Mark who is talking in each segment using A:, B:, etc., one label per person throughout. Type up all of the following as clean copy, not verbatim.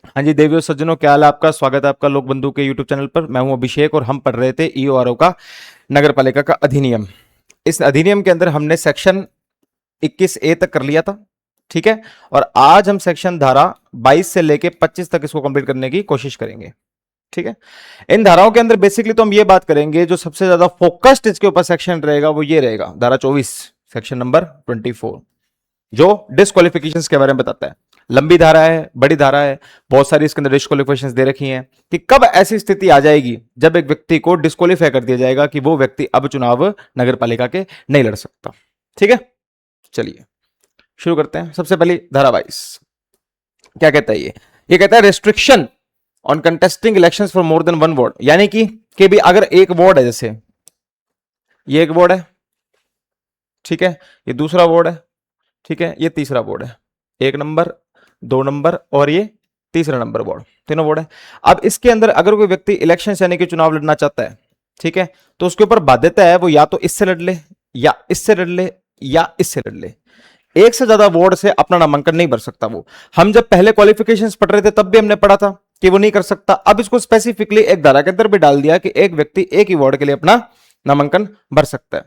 A: हाँ जी देवियों सज्जनों, क्या हाल है आपका। स्वागत है आपका लोक बंधु के यूट्यूब चैनल पर। मैं हूं अभिषेक और हम पढ़ रहे थे ईओआरओ का नगर पालिका का अधिनियम। इस अधिनियम के अंदर हमने सेक्शन 21A तक कर लिया था, ठीक है। और आज हम सेक्शन धारा 22 से लेके 25 तक इसको कंप्लीट करने की कोशिश करेंगे, ठीक है। इन धाराओं के अंदर बेसिकली तो हम ये बात करेंगे, जो सबसे ज्यादा फोकस्ड इसके ऊपर सेक्शन रहेगा वो ये रहेगा, धारा 24 सेक्शन नंबर 24, जो डिस्क्वालिफिकेशन के बारे में बताता है। लंबी धारा है, बड़ी धारा है, बहुत सारी इसके अंदर डिस्क्वालिफिकेशन दे रखी हैं कि कब ऐसी स्थिति आ जाएगी जब एक व्यक्ति को डिस्क्वालीफाई कर दिया जाएगा कि वो व्यक्ति अब चुनाव नगर पालिका के नहीं लड़ सकता, ठीक है। चलिए शुरू करते हैं। सबसे पहले धारा 22 क्या कहता है। ये कहता है restriction on contesting elections for more than one ward, यानी कि भी अगर एक वार्ड है, जैसे ये एक वार्ड है, ठीक है, ये दूसरा वार्ड है, ठीक है, ये तीसरा वार्ड है, 1 नंबर, 2 नंबर और ये तीसरा नंबर वार्ड, तीनों वार्ड है। अब इसके अंदर अगर कोई व्यक्ति इलेक्शन यानी कि चुनाव लड़ना चाहता है, ठीक है, तो उसके ऊपर बाध्यता है वो या तो इससे लड़ ले या इससे लड़ ले या इससे लड़ ले। एक से ज्यादा वार्ड से अपना नामांकन नहीं भर सकता वो। हम जब पहले क्वालिफिकेशंस पढ़ रहे थे तब भी हमने पढ़ा था कि वो नहीं कर सकता। अब इसको स्पेसिफिकली एक धारा के अंदर भी डाल दिया कि एक व्यक्ति एक ही वार्ड के लिए अपना नामांकन भर सकता है।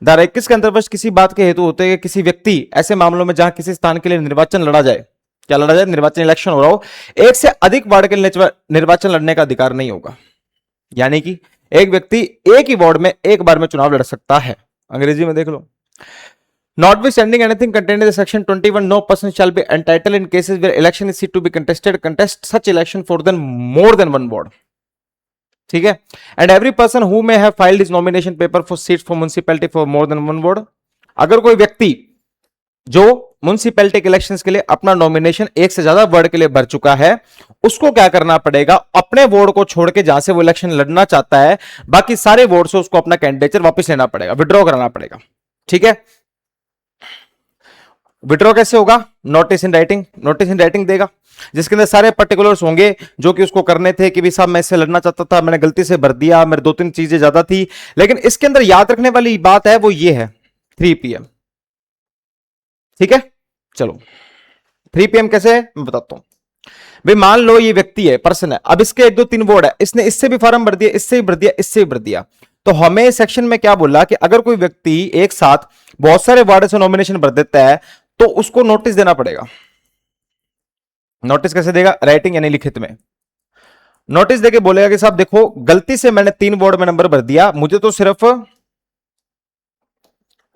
A: धारा 21 के अंतर्गत किसी बात के हेतु होते हैं किसी व्यक्ति ऐसे मामलों में जहां किसी स्थान के लिए निर्वाचन लड़ा जाए, क्या लड़ा जाए, निर्वाचन इलेक्शन हो रहा हो, एक से अधिक वार्ड के लिए निर्वाचन लड़ने का अधिकार नहीं होगा। यानी कि एक व्यक्ति एक ही वार्ड में एक बार में चुनाव लड़ सकता है। अंग्रेजी में देख लो, notwithstanding anything contained in the section 21, no person shall be entitled in cases where election is to be contest such election for more than one ward, ठीक है। And every person who may have filed his nomination paper for seat for municipality for more than one ward, अगर कोई व्यक्ति जो municipality के elections के लिए अपना नॉमिनेशन एक से ज्यादा वार्ड के लिए भर चुका है, उसको क्या करना पड़ेगा, अपने वार्ड को छोड़ के जहां से वो इलेक्शन लड़ना चाहता है बाकी सारे वार्ड से उसको अपना कैंडिडेचर वापस लेना पड़ेगा, विड्रॉ कराना पड़ेगा, ठीक है। विड्रॉ कैसे होगा, notice in writing, notice in writing देगा जिसके अंदर सारे पर्टिकुलर्स होंगे जो कि उसको करने थे कि भी साहब मैं इससे लड़ना चाहता था, मैंने गलती से भर दिया, मेरे 2-3 चीजें ज्यादा थी। लेकिन इसके अंदर याद रखने वाली बात है वो ये है 3 PM, ठीक है। चलो 3 PM कैसे है मैं बताता हूं। भाई मान लो ये व्यक्ति है, पर्सन है, अब इसके 1-2-3 वार्ड है, इसने इससे भी फॉर्म भर दिया, इससे भी भर दिया, इससे भी भर दिया, तो हमें सेक्शन में क्या बोला कि अगर कोई व्यक्ति एक साथ बहुत सारे वार्ड से नॉमिनेशन भर देता है तो उसको नोटिस देना पड़ेगा। नोटिस कैसे देगा, राइटिंग यानी लिखित में नोटिस देके बोलेगा कि साहब देखो गलती से मैंने 3 वार्ड में नंबर भर दिया, मुझे तो सिर्फ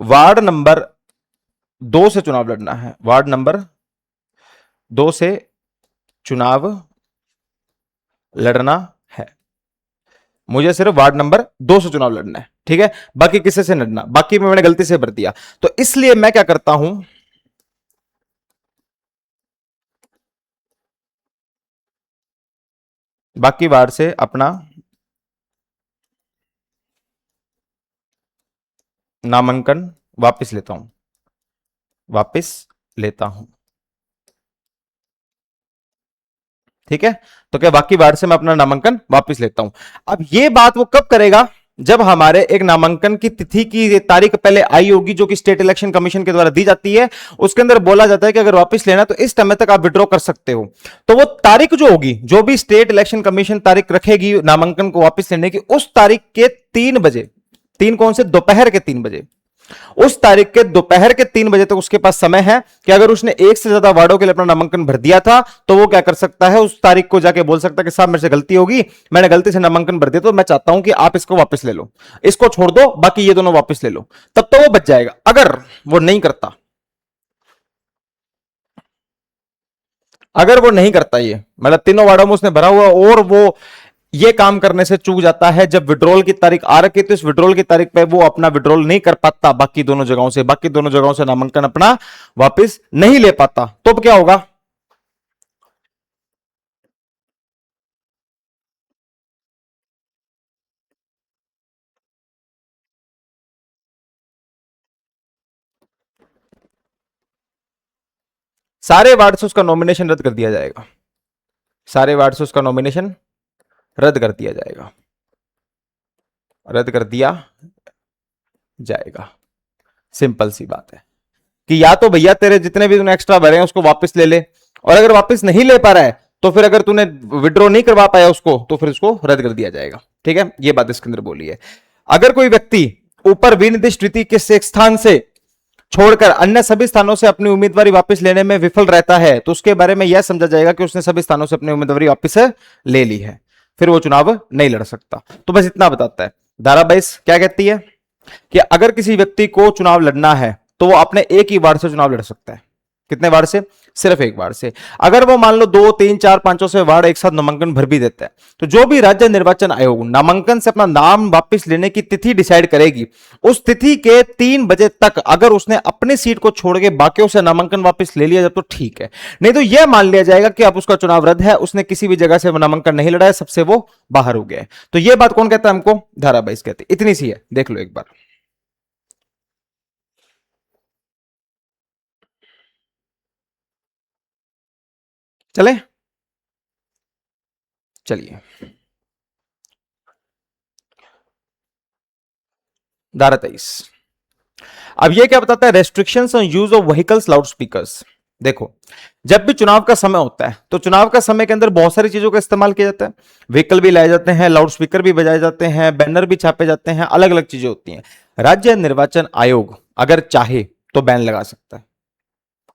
A: वार्ड नंबर 2 से चुनाव लड़ना है, वार्ड नंबर 2 से चुनाव लड़ना है, मुझे सिर्फ वार्ड नंबर 2 से चुनाव लड़ना है, ठीक है, बाकी किसी से लड़ना, बाकी में मैंने गलती से भर दिया। तो इसलिए मैं क्या करता हूं, बाकी वार्ड से अपना नामांकन वापस लेता हूं, वापस लेता हूं, ठीक है। तो क्या बाकी वार्ड से मैं अपना नामांकन वापस लेता हूं। अब ये बात वो कब करेगा, जब हमारे एक नामांकन की तिथि की तारीख पहले आई होगी जो कि स्टेट इलेक्शन कमीशन के द्वारा दी जाती है। उसके अंदर बोला जाता है कि अगर वापस लेना तो इस समय तक आप विड्रॉ कर सकते हो। तो वो तारीख जो होगी, जो भी स्टेट इलेक्शन कमीशन तारीख रखेगी नामांकन को वापस लेने की, उस तारीख के 3 बजे, 3 कौन से, दोपहर के 3 बजे, उस तारीख के दोपहर के 3 बजे तक उसके पास समय है कि अगर उसने एक से ज्यादा वार्डों के लिए अपना नामांकन भर दिया था तो वो क्या कर सकता है, उस तारीख को जाके बोल सकता है कि साहब मेरे से गलती होगी, मैंने गलती से नामांकन भर दिया, तो मैं चाहता हूं कि आप इसको वापस ले लो, इसको छोड़ दो, बाकी ये दोनों वापस ले लो, तब तो वो बच जाएगा। अगर वो नहीं करता, अगर वो नहीं करता, ये मतलब तीनों वार्डों में उसने भरा हुआ और वो ये काम करने से चूक जाता है, जब विड्रॉल की तारीख आ रखी तो इस विड्रॉल की तारीख पे वो अपना विड्रॉल नहीं कर पाता, बाकी दोनों जगहों से नामांकन अपना वापस नहीं ले पाता, तो अब क्या होगा, सारे वार्ड से उसका नॉमिनेशन रद्द कर दिया जाएगा, सारे वार्ड से उसका नॉमिनेशन रद्द कर दिया जाएगा, रद्द कर दिया जाएगा। सिंपल सी बात है कि या तो भैया तेरे जितने भी तूने एक्स्ट्रा भरे हैं उसको वापस ले ले, और अगर वापस नहीं ले पा रहा है तो फिर अगर तूने विड्रॉ नहीं करवा पाया उसको तो फिर उसको रद्द कर दिया जाएगा। ठीक है, ये बात इसके अंदर बोली है। अगर कोई व्यक्ति ऊपर विनिर्दिष्ट रीति के एक स्थान से छोड़कर अन्य सभी स्थानों से अपनी उम्मीदवारी वापस लेने में विफल रहता है तो उसके बारे में यह समझा जाएगा कि उसने सभी स्थानों से अपनी उम्मीदवारी वापस ले ली है, फिर वो चुनाव नहीं लड़ सकता। तो बस इतना बताता है। धारा 22 क्या कहती है कि अगर किसी व्यक्ति को चुनाव लड़ना है तो वो अपने एक ही वार्ड से चुनाव लड़ सकता है। कितने वार्ड से? सिर्फ एक वार्ड से। अगर वो मान लो 2, 3, 4, 5 से वार्ड एक साथ नामांकन भर भी देता है तो जो भी राज्य निर्वाचन आयोग नामांकन से अपना नाम वापस लेने की तिथि डिसाइड करेगी, उस तिथि के 3 बजे तक अगर उसने अपनी सीट को छोड़ के बाकियों से नामांकन वापस ले लिया जाए तो ठीक है, नहीं तो यह मान लिया जाएगा कि अब उसका चुनाव रद्द है, उसने किसी भी जगह से नामांकन नहीं लड़ा है, सबसे वो बाहर हो गया है। तो यह बात कौन कहता है हमको? धारा 22 कहती है। इतनी सी है, देख लो एक बार। चले, चलिए धारा 23। अब ये क्या बताता है? Restrictions on use of vehicles loud speakers. देखो, जब भी चुनाव का समय होता है तो चुनाव का समय के अंदर बहुत सारी चीजों का इस्तेमाल किया जाता है। व्हीकल भी लाए जाते हैं, लाउड स्पीकर भी बजाए जाते हैं, बैनर भी छापे जाते हैं, अलग अलग चीजें होती हैं। राज्य निर्वाचन आयोग अगर चाहे तो बैन लगा सकता है,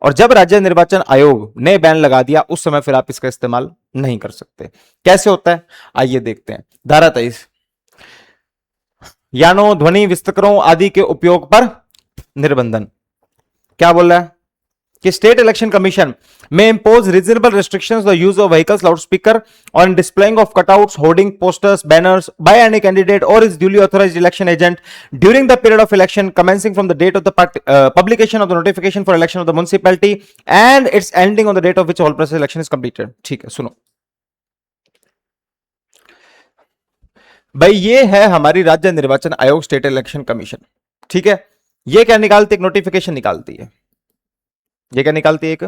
A: और जब राज्य निर्वाचन आयोग ने बैन लगा दिया उस समय फिर आप इसका इस्तेमाल नहीं कर सकते। कैसे होता है आइए देखते हैं। धारा 23, यानो ध्वनि विस्तृतकरों आदि के उपयोग पर निर्बंधन। क्या बोल रहा है कि स्टेट इलेक्शन कमीशन में impose reasonable restrictions the use of vehicles loud speaker on displaying of cutouts, hoardings, posters, banners by any candidate or is duly authorised election agent during the period of election commencing from the date of the publication of the notification for election of the municipality and its ending on the date of which all process election is completed. ठीक है, सुनो भाई, ये है हमारी राज्य निर्वाचन आयोग, स्टेट इलेक्शन कमीशन। ठीक है, ये क्या निकालती है? एक नोटिफिकेशन निकालती है। ये क्या निकालती है? एक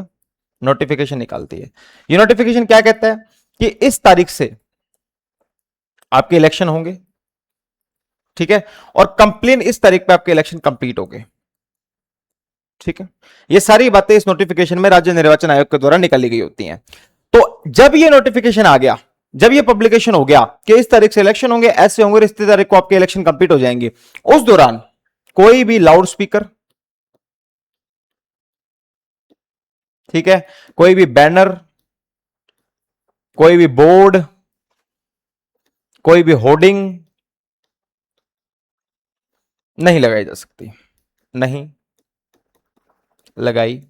A: नोटिफिकेशन निकालती है। ये नोटिफिकेशन क्या कहता है कि इस तारीख से आपके इलेक्शन होंगे, ठीक है, और कंप्लेन इस तारीख पे आपके इलेक्शन कंप्लीट हो गए। ठीक है, ये सारी बातें इस नोटिफिकेशन में राज्य निर्वाचन आयोग के द्वारा निकाली गई होती हैं। तो जब ये नोटिफिकेशन आ गया, जब ये पब्लिकेशन हो गया कि इस तारीख से इलेक्शन होंगे, ऐसे होंगे, इस तारीख को आपके इलेक्शन कंप्लीट हो जाएंगे, उस दौरान कोई भी लाउड स्पीकर, ठीक है, कोई भी बैनर, कोई भी बोर्ड, कोई भी होर्डिंग नहीं लगाई जा सकती, नहीं लगाई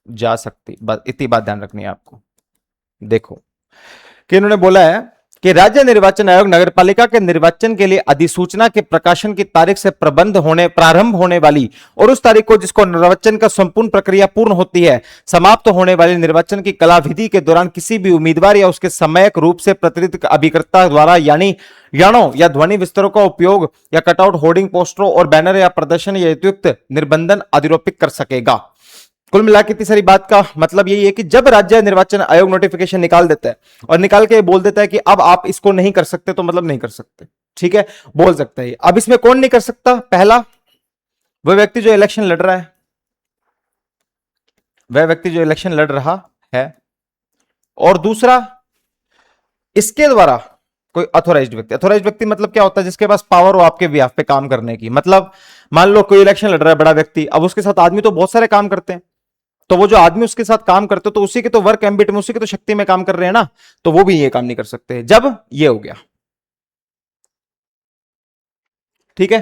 A: जा सकती। बस इतनी बात ध्यान रखनी है आपको। देखो कि इन्होंने बोला है कि राज्य निर्वाचन आयोग नगरपालिका के निर्वाचन के लिए अधिसूचना के प्रकाशन की तारीख से प्रारंभ होने वाली और उस तारीख को जिसको निर्वाचन का संपूर्ण प्रक्रिया पूर्ण होती है समाप्त होने वाली निर्वाचन की कला विधि के दौरान किसी भी उम्मीदवार या उसके समयक रूप से प्रतिनिधित्व अभिकर्ता द्वारा यानों या ध्वनि विस्तरों का उपयोग या कटआउट, होर्डिंग, पोस्टरों और बैनर या प्रदर्शन या उपयुक्त निर्बंधन अधिरोपित कर सकेगा। कुल मिला के इतनी सारी बात का मतलब यही है कि जब राज्य निर्वाचन आयोग नोटिफिकेशन निकाल देता है और निकाल के बोल देता है कि अब आप इसको नहीं कर सकते, तो मतलब नहीं कर सकते। ठीक है, बोल सकता है। अब इसमें कौन नहीं कर सकता? पहला, वह व्यक्ति जो इलेक्शन लड़ रहा है, वह व्यक्ति जो इलेक्शन लड़ रहा है, और दूसरा इसके द्वारा कोई अथोराइज्ड व्यक्ति। अथोराइज्ड व्यक्ति मतलब क्या होता है? जिसके पास पावर हो आपके बिहाफ पे काम करने की। मतलब मान लो कोई इलेक्शन लड़ रहा है बड़ा व्यक्ति, अब उसके साथ आदमी तो बहुत सारे काम करते हैं, तो वो जो आदमी उसके साथ काम करते तो उसी के तो वर्क एम्बिट में, उसी की तो शक्ति में काम कर रहे हैं ना, तो वो भी ये काम नहीं कर सकते जब ये हो गया। ठीक है,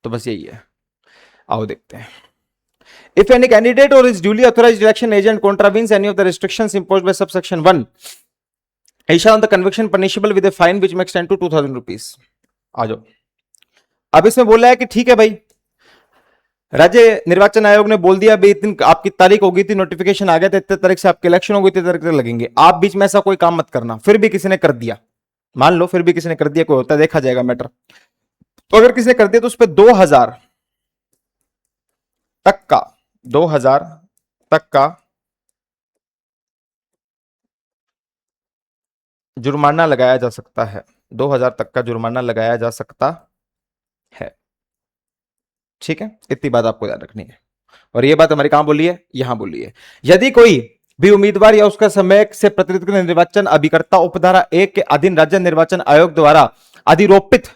A: तो बस यही है। आओ देखते हैं। If any candidate or is duly authorised election agent contravenes any of the restrictions imposed by subsection 1, he shall on the conviction punishable with a fine which may extend to 2000 rupees। आ जाओ। अब इसमें बोला है कि ठीक है भाई, राज्य निर्वाचन आयोग ने बोल दिया भाई इतनी आपकी तारीख हो गई थी, नोटिफिकेशन आ गया था, इतने तारीख से आपके इलेक्शन हो गई, इतने तारीख से लगेंगे, आप बीच में ऐसा कोई काम मत करना। फिर भी किसी ने कर दिया, मान लो फिर भी किसी ने कर दिया, कोई होता है, देखा जाएगा मैटर। तो अगर किसी ने कर दिया तो उस पर 2000 तक का 2000 तक का जुर्माना लगाया जा सकता है। 2000 तक का जुर्माना लगाया जा सकता है। ठीक है, इतनी बात आपको याद रखनी है। और ये बात हमारी कहां बोली है? यहां बोली है। यदि कोई भी उम्मीदवार या उसका समय से प्रतिनिधित्व निर्वाचन अभिकर्ता उपधारा 1 के अधीन राज्य निर्वाचन आयोग द्वारा अधिरोपित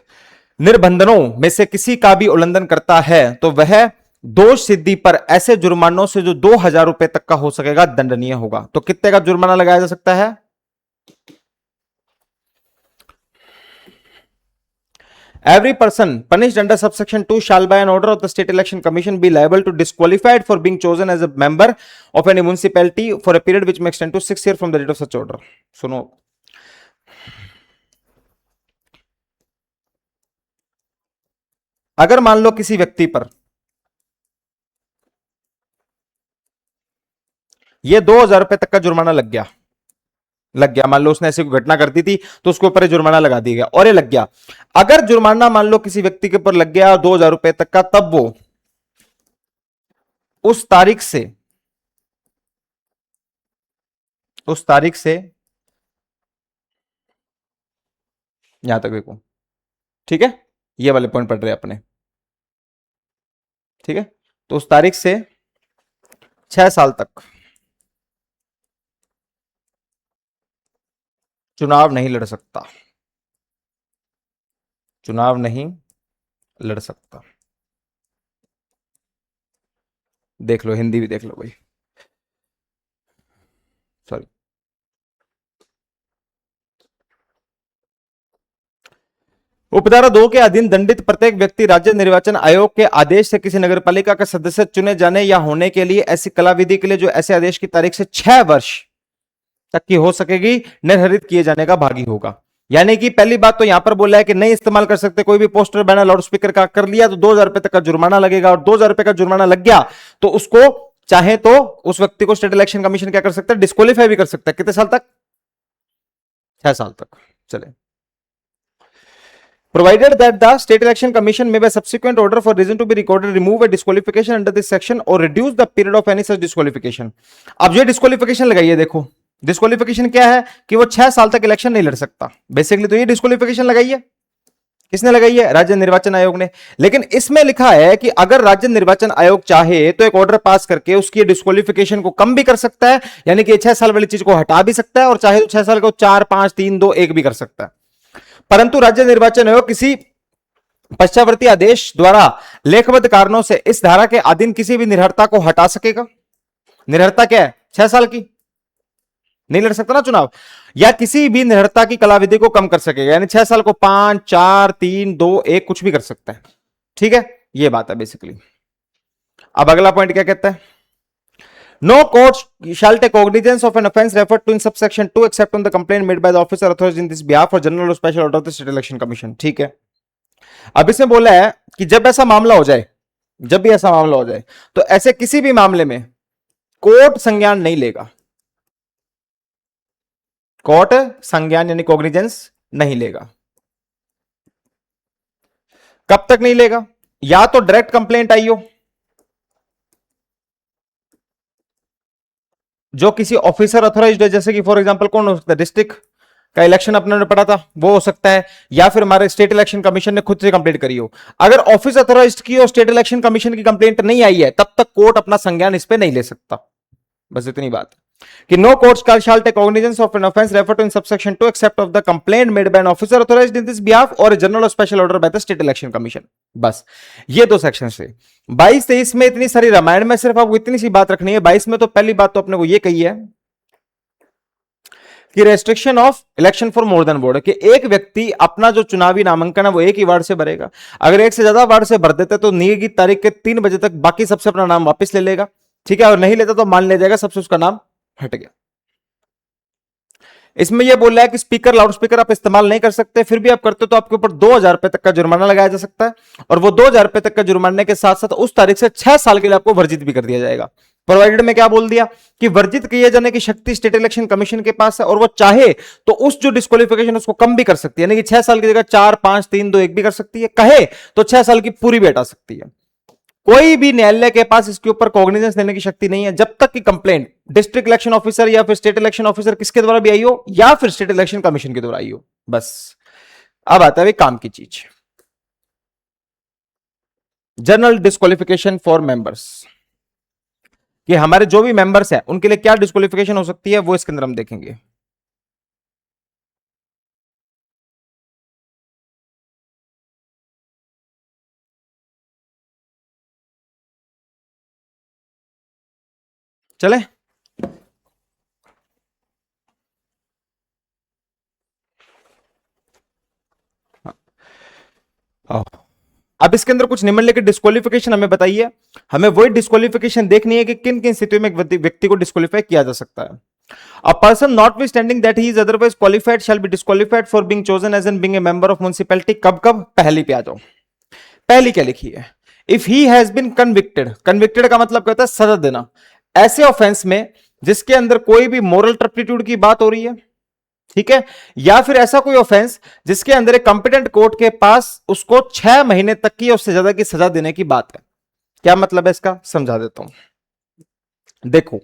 A: निर्बंधनों में से किसी का भी उल्लंघन करता है तो वह दोष सिद्धि पर ऐसे जुर्मानों से जो 2,000 रुपए तक का हो सकेगा दंडनीय होगा। तो कितने का जुर्माना लगाया जा सकता है? Every person punished under subsection 2 shall by an order of the State Election Commission be liable to disqualified for being chosen as a member of any municipality for a period which may extend to 6 years from the date of such order. सुनो, अगर मान लो किसी व्यक्ति पर यह 2,000 रुपए तक का जुर्माना लग गया, मान लो उसने ऐसी कोई घटना कर दी थी तो उसके ऊपर जुर्माना लगा दिया गया और ये लग गया। अगर जुर्माना मान लो किसी व्यक्ति के ऊपर लग गया 2,000 रुपए तक का, तब वो उस तारीख से यहां तक देखो, ठीक है, ये वाले पॉइंट पढ़ रहे हैं अपने, ठीक है, तो उस तारीख से 6 साल तक चुनाव नहीं लड़ सकता, चुनाव नहीं लड़ सकता। देख लो, हिंदी भी देख लो भाई, सॉरी। उपधारा 2 के अधीन दंडित प्रत्येक व्यक्ति राज्य निर्वाचन आयोग के आदेश से किसी नगरपालिका का सदस्य चुने जाने या होने के लिए ऐसी कलाविधि के लिए जो ऐसे आदेश की तारीख से 6 वर्ष तक की हो सकेगी निर्धारित किए जाने का भागी होगा। यानी कि पहली बात तो यहां पर बोला है कि नहीं इस्तेमाल कर सकते, कोई भी पोस्टर बैनर लाउड स्पीकर का कर लिया तो 2,000 रुपए तक का जुर्माना लगेगा, और 2,000 रुपए का जुर्माना लग गया तो उसको चाहे तो उस व्यक्ति को स्टेट इलेक्शन कमीशन क्या कर सकता है? डिस्क्वालीफाई भी कर सकता है। कितने साल तक? 6 साल तक। चले, provided that the state election commission may by subsequent order for reason to be recorded remove a disqualification under this section or reduce the period of any such disqualification। अब जो डिस्क्वालिफिकेशन लगाई है, देखो डिस्क्वालिफिकेशन क्या है कि वो 6 साल तक इलेक्शन नहीं लड़ सकता। बेसिकली तो ये डिस्क्वालिफिकेशन लगाई है, किसने लगाई है? राज्य निर्वाचन आयोग ने। लेकिन इसमें लिखा है कि अगर राज्य निर्वाचन आयोग चाहे तो एक ऑर्डर पास करके उसकी डिस्क्वालिफिकेशन को कम भी कर सकता है, यानी कि 6 साल वाली चीज को हटा भी सकता है, और चाहे तो 6 साल को 4, 5, 3, 2, 1 भी कर सकता है। परंतु राज्य निर्वाचन आयोग किसी पश्चावर्ती आदेश द्वारा लेखबद्ध कारणों से इस धारा के अधीन किसी भी निर्हरता को हटा सकेगा। निर्हरता क्या है? 6 साल की नहीं लड़ सकता ना चुनाव, या किसी भी निर्हरता की कलाविधि को कम कर सकेगा, यानी 6 साल को 5, 4, 3, 2, 1 कुछ भी कर सकता है। ठीक है, यह बात है बेसिकली। अब अगला पॉइंट क्या कहता है? No court shall take cognizance of an offence referred to in subsection 2 except on the complaint made by the officer authorized in this behalf for general or special order of the State Election Commission। ठीक है, अब इसमें बोला है कि जब ऐसा मामला हो जाए, जब भी ऐसा मामला हो जाए तो ऐसे किसी भी मामले में कोर्ट संज्ञान नहीं लेगा। कोर्ट संज्ञान यानी कॉग्निजेंस नहीं लेगा। कब तक नहीं लेगा? या तो डायरेक्ट कंप्लेंट आई हो, जो किसी ऑफिसर अथॉराइज्ड है, जैसे कि फॉर एग्जांपल कौन हो सकता है? डिस्ट्रिक्ट का इलेक्शन अपने पड़ा था वो हो सकता है, या फिर हमारे स्टेट इलेक्शन कमीशन ने खुद से कंप्लेंट करी हो। अगर ऑफिस अथॉराइज्ड की और स्टेट इलेक्शन कमीशन की कंप्लेंट नहीं आई है तब तक कोर्ट अपना संज्ञान इस पे नहीं ले सकता। बस इतनी बात कि no court shall take cognizance of an offence referred to in subsection 2 except of the complaint made by an officer authorised in this behalf और जनरल और special order by the state election commission. बस ये 2 section से 22-23 में इतनी सारी रामायण में सिर्फ आपको इतनी सी बात रखनी है। 22 में तो पहली बात तो अपने को ये कही है कि restriction of election for more than ward, कि एक व्यक्ति अपना जो चुनावी नामांकन है वो एक ही वार्ड से भरेगा। अगर एक से ज्यादा वार्ड से भर देते तो नियत तारीख के 3 बजे तक बाकी सबसे अपना नाम वापस ले लेगा। ठीक है, और नहीं लेता तो मान लिया जाएगा सबसे उसका नाम हट गया। इसमें यह बोल रहा है कि स्पीकर लाउड स्पीकर आप इस्तेमाल नहीं कर सकते, फिर भी आप करते तो आपके ऊपर 2,000 रुपए तक का जुर्माना लगाया जा सकता है, और वो 2,000 रुपए तक का जुर्माने के साथ साथ उस तारीख से 6 साल के लिए आपको वर्जित भी कर दिया जाएगा। प्रोवाइडेड में क्या बोल दिया कि वर्जित किए जाने की शक्ति स्टेट इलेक्शन कमीशन के पास है, और वो चाहे तो उस जो डिस्क्वालिफिकेशन उसको कम भी कर सकती है, यानी कि 6 साल की जगह 4, 5, 3, 2, 1 भी कर सकती है, कहे तो 6 साल की पूरी भी हटा सकती है। कोई भी न्यायालय के पास इसके ऊपर कॉग्निजेंस देने की शक्ति नहीं है जब तक कि कंप्लेंट डिस्ट्रिक्ट इलेक्शन ऑफिसर या फिर स्टेट इलेक्शन ऑफिसर किसके द्वारा भी आई हो, या फिर स्टेट इलेक्शन कमीशन के द्वारा आई हो। बस अब आता है काम की चीज, जनरल डिस्क्वालिफिकेशन फॉर मेंबर्स। कि हमारे जो भी मेंबर्स हैं उनके लिए क्या डिस्क्वालिफिकेशन हो सकती है, वो इसके अंदर हम देखेंगे। चले, आओ। अब इसके अंदर कुछ निम्नलिखित डिस्क्वालिफिकेशन हमें बताइए। हमें वही डिस्क्वालिफिकेशन देखनी है कि किन किन स्थितियों में एक व्यक्ति को डिस्क्वालीफाई किया जा सकता है। A person notwithstanding that he is otherwise qualified shall be disqualified for being chosen as in being a member of municipality। कब कब? पहली पे आ जाओ। पहली क्या लिखी है? If he has been convicted, convicted का मतलब क्या होता है? सजा देना। ऐसे ऑफेंस में जिसके अंदर कोई भी मोरल टर्पिट्यूड की बात हो रही है, ठीक है, या फिर ऐसा कोई ऑफेंस जिसके अंदर एक कंपिटेंट कोर्ट के पास उसको 6 महीने तक की उससे ज्यादा की सजा देने की बात है। क्या मतलब है इसका? समझा देता हूं। देखो,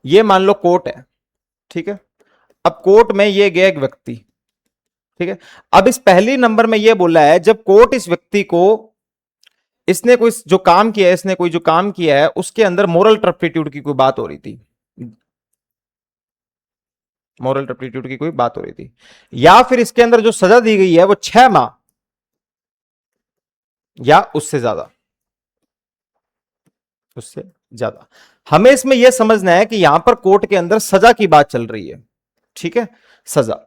A: ये मान लो कोर्ट है, ठीक है। अब कोर्ट में ये गया एक व्यक्ति, ठीक है। अब इस पहली नंबर में ये बोला है, जब कोर्ट इस व्यक्ति को, इसने कोई जो काम किया है, इसने कोई जो काम किया है उसके अंदर मोरल टर्पिट्यूड की कोई बात हो रही थी, मोरल टर्पिट्यूड की कोई बात हो रही थी, या फिर इसके अंदर जो सजा दी गई है वो 6 माह या उससे ज्यादा, उससे ज्यादा। हमें इसमें यह समझना है कि यहां पर कोर्ट के अंदर सजा की बात चल रही है, ठीक है। सजा,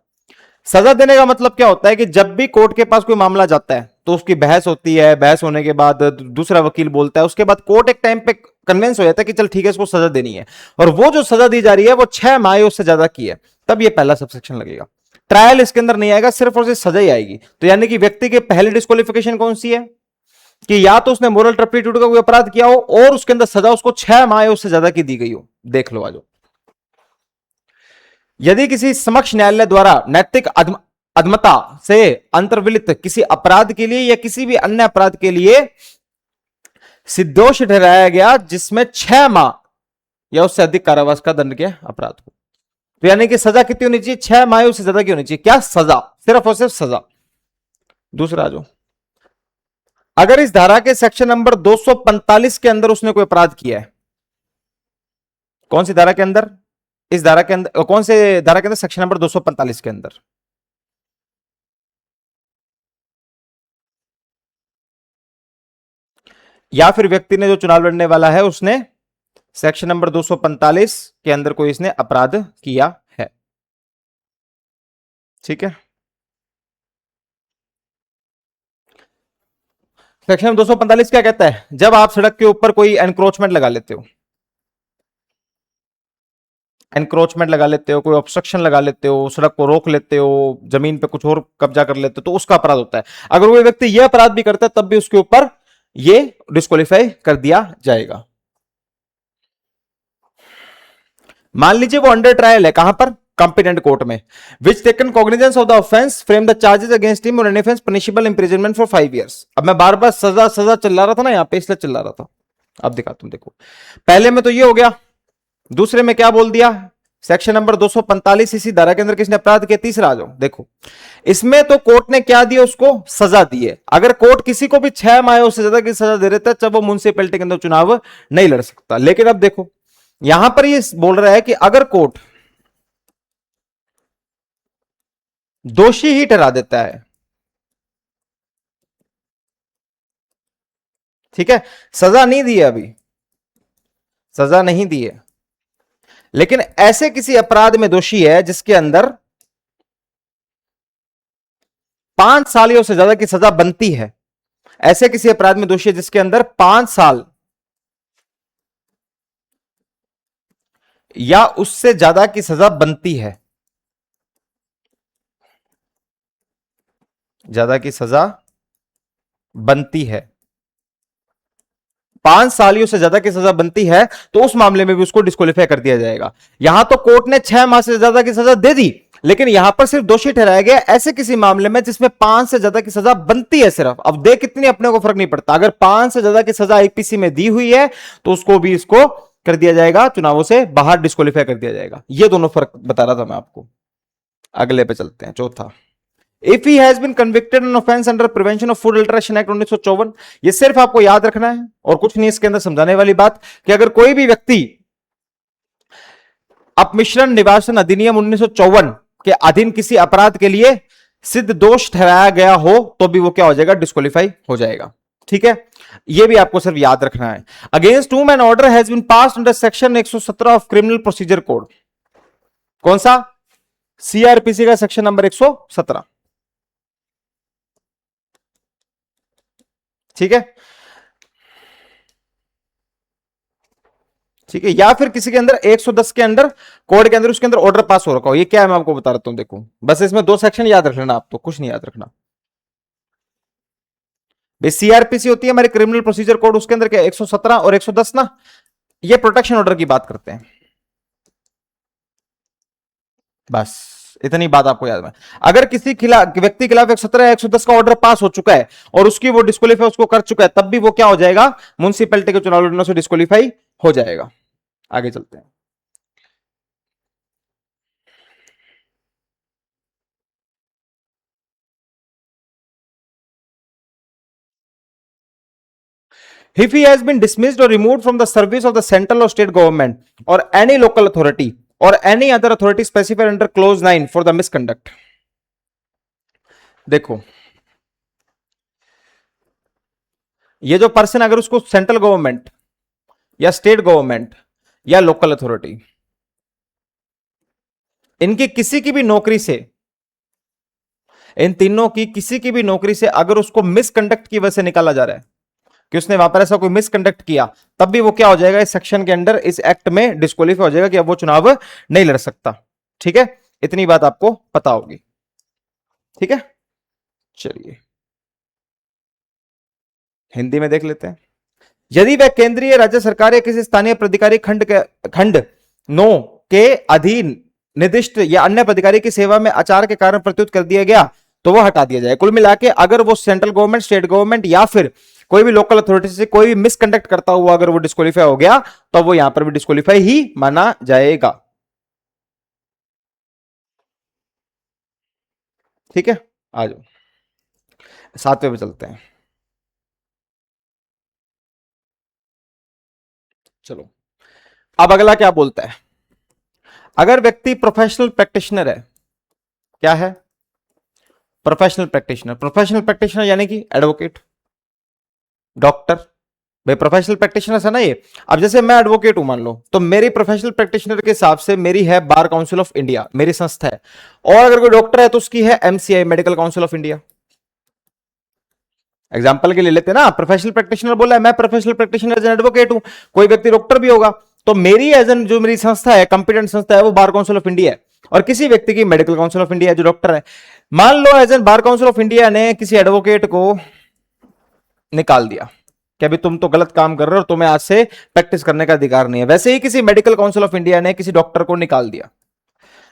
A: सजा देने का मतलब क्या होता है कि जब भी कोर्ट के पास कोई मामला जाता है तो उसकी बहस होती है, बहस होने के बाद दूसरा वकील बोलता है, उसके बाद कोर्ट एक टाइम पे कन्विंस हो जाता है कि चल ठीक है इसको सजा देनी है, और वो जो सजा दी जा रही है वो 6 माह उससे ज्यादा की है, तब ये पहला सबसेक्शन लगेगा। ट्रायल इसके अंदर नहीं आएगा, सिर्फ और सिर्फ सजा ही आएगी। तो यानी कि व्यक्ति की पहली डिस्क्वालिफिकेशन कौन सी है कि या तो उसने मोरल टर्पिट्यूड का कोई अपराध किया हो और उसके अंदर सजा उसको 6 माह उससे ज्यादा की दी गई हो। देख लो आज, यदि किसी समक्ष न्यायालय द्वारा नैतिक अधमता से अंतर्विलित किसी अपराध के लिए या किसी भी अन्य अपराध के लिए सिद्धोष ठहराया गया जिसमें 6 माह या उससे अधिक कारावास का दंड के अपराध हो, तो यानी कि सजा कितनी होनी चाहिए? 6 माह उससे ज्यादा की होनी चाहिए। क्या? सजा, सिर्फ और सिर्फ सजा। दूसरा जो, अगर इस धारा के सेक्शन नंबर 245 के अंदर उसने कोई अपराध किया है, कौन सी धारा के अंदर? इस धारा के अंदर, कौन से धारा के अंदर? सेक्शन नंबर 245 के अंदर। या फिर व्यक्ति ने जो चुनाव लड़ने वाला है उसने सेक्शन नंबर 245 के अंदर कोई इसने अपराध किया है, ठीक है। सेक्शन 245 क्या कहता है? जब आप सड़क के ऊपर कोई एनक्रोचमेंट लगा लेते हो, एनक्रोचमेंट लगा लेते हो, कोई ऑब्स्ट्रक्शन लगा लेते हो, सड़क को रोक लेते हो, जमीन पे कुछ और कब्जा कर लेते हो, तो उसका अपराध होता है। अगर कोई व्यक्ति यह अपराध भी करता है तब भी उसके ऊपर यह डिस्क्वालीफाई कर दिया जाएगा। मान लीजिए वो अंडर ट्रायल है, कहां पर? कंपिटेंट कोर्ट में। Which taken cognizance of the offence frame the charges against him or any offence punishable imprisonment for 5 years। अब मैं बार बार सजा सजा चिल्ला रहा था ना यहां पे, इसलिए चिल्ला रहा था। अब दिखा, तुम देखो, पहले में तो ये हो गया, दूसरे में क्या बोल दिया? सेक्शन नंबर 245 इसी धारा के अंदर किसने अपराध किया? तीसरा आ जाओ, देखो इसमें तो कोर्ट ने क्या दिया? उसको सजा दी है। अगर कोर्ट किसी को भी 6 माह उससे ज्यादा की सजा दे देता है जब वो म्युनिसिपैलिटी के अंदर चुनाव नहीं लड़ सकता। लेकिन अब देखो यहां पर ये बोल रहा है कि अगर कोर्ट दोषी ही ठहरा देता है, ठीक है, सजा नहीं दी है, अभी सजा नहीं दी है, लेकिन ऐसे किसी अपराध में दोषी है जिसके अंदर 5 साल या उससे ज्यादा की सजा बनती है, ऐसे किसी अपराध में दोषी है जिसके अंदर 5 साल या उससे ज्यादा की सजा बनती है, ज्यादा की सजा बनती है, 5 सालियों से ज्यादा की सजा बनती है, तो उस मामले में भी उसको डिस्क्वालीफाई कर दिया जाएगा। यहां तो कोर्ट ने 6 माह से ज्यादा की सजा दे दी, लेकिन यहां पर सिर्फ दोषी ठहराया गया ऐसे किसी मामले में जिसमें 5 से ज्यादा की सजा बनती है सिर्फ। अब देख कितनी, अपने को फर्क नहीं पड़ता, अगर 5 से ज्यादा की सजा आईपीसी में दी हुई है तो उसको भी इसको कर दिया जाएगा, चुनावों से बाहर डिस्क्वालीफाई कर दिया जाएगा। ये दोनों फर्क बता रहा था मैं आपको। अगले पे चलते हैं, चौथा। If he has been convicted on offence under prevention of food adulteration act 1954, ये सिर्फ आपको याद रखना है और कुछ नहीं इसके अंदर समझाने वाली बात, कि अगर कोई भी व्यक्ति अपमिश्रण निवारण अधिनियम 1954 के अधीन किसी अपराध के लिए सिद्ध दोष ठहराया गया हो तो भी वो क्या हो जाएगा, डिस्क्वालीफाई हो जाएगा। ठीक है, ये भी आपको सिर्फ याद रखना है। Against whom an order has been passed under section 117 of criminal procedure code, कौन सा, सीआरपीसी का सेक्शन नंबर 117। ठीक है, ठीक है, या फिर किसी के अंदर 110 के अंदर कोड के अंदर उसके अंदर ऑर्डर पास हो रखा हो, ये क्या है मैं आपको बता रहा हूं, देखो बस इसमें दो सेक्शन याद रख लेना, आप तो कुछ नहीं याद रखना। सीआरपीसी होती है हमारी क्रिमिनल प्रोसीजर कोड, उसके अंदर क्या 117 और 110 ना, ये प्रोटेक्शन ऑर्डर की बात करते हैं। बस इतनी बात आपको याद है। अगर किसी खिलाफ व्यक्ति खिलाफ 117 या 110 का ऑर्डर पास हो चुका है और उसकी वो डिस्क्वालीफाई उसको कर चुका है, तब भी वो क्या हो जाएगा, म्युनिसिपैलिटी के चुनाव लड़ने से डिस्क्वालीफाई हो जाएगा। आगे चलते हैं। If he has been dismissed or removed from the service of the central or state government or any local authority or any other authority specified under clause 9 for the misconduct, देखो ये जो person अगर उसको central government या state government या local authority, इनकी किसी की भी नौकरी से, इन तीनों की किसी की भी नौकरी से अगर उसको मिसकंडक्ट की वजह से निकाला जा रहा है कि उसने वहां पर ऐसा कोई मिसकंडक्ट किया, तब भी वो क्या हो जाएगा, इस सेक्शन के अंदर, इस एक्ट में डिस्क्वालीफाई हो जाएगा कि अब वो चुनाव नहीं लड़ सकता। ठीक है, इतनी बात आपको पता होगी। ठीक है, चलिए हिंदी में देख लेते हैं। यदि वह केंद्रीय राज्य सरकार या किसी स्थानीय प्राधिकारी खंड 9 के अधीन निर्दिष्ट या अन्य प्राधिकारी की सेवा में आचार के कारण प्रत्युत कर दिया गया तो वह हटा दिया जाए। कुल मिला के अगर वो सेंट्रल गवर्नमेंट, स्टेट गवर्नमेंट या फिर कोई भी लोकल अथॉरिटी से कोई भी मिसकंडक्ट करता हुआ अगर वो डिस्क्वालीफाई हो गया तो वो यहां पर भी डिस्क्वालीफाई ही माना जाएगा। ठीक है, आ जाओ 7वें पे चलते हैं। चलो अब अगला क्या बोलता है, अगर व्यक्ति प्रोफेशनल प्रैक्टिशनर है, क्या है, प्रोफेशनल प्रैक्टिशनर, प्रोफेशनल प्रैक्टिशनर यानी कि एडवोकेट, डॉक्टर, भाई प्रोफेशनल प्रैक्टिशनर है ना ये। अब जैसे मैं एडवोकेट हूं मान लो, तो मेरी प्रोफेशनल प्रैक्टिशनर के हिसाब से मेरी है बार काउंसिल ऑफ इंडिया, मेरी संस्था है, और अगर कोई डॉक्टर है तो उसकी है MCI, medical council of India. Example के लिए लेते हैं ना, प्रोफेशनल प्रैक्टिशनर बोला है, मैं professional practitioner as an advocate हूं, कोई व्यक्ति डॉक्टर भी होगा, तो मेरी एज एन जो मेरी संस्था है, कंपिटेंट संस्था है, वो बार काउंसिल ऑफ इंडिया है, और किसी व्यक्ति की मेडिकल काउंसिल ऑफ इंडिया है जो डॉक्टर है। मान लो as an Bar Council of India ने किसी एडवोकेट को निकाल दिया कि अभी तुम तो गलत काम कर रहे हो और तुम्हें आज से प्रैक्टिस करने का अधिकार नहीं है। वैसे ही किसी मेडिकल काउंसिल ऑफ इंडिया ने किसी डॉक्टर को निकाल दिया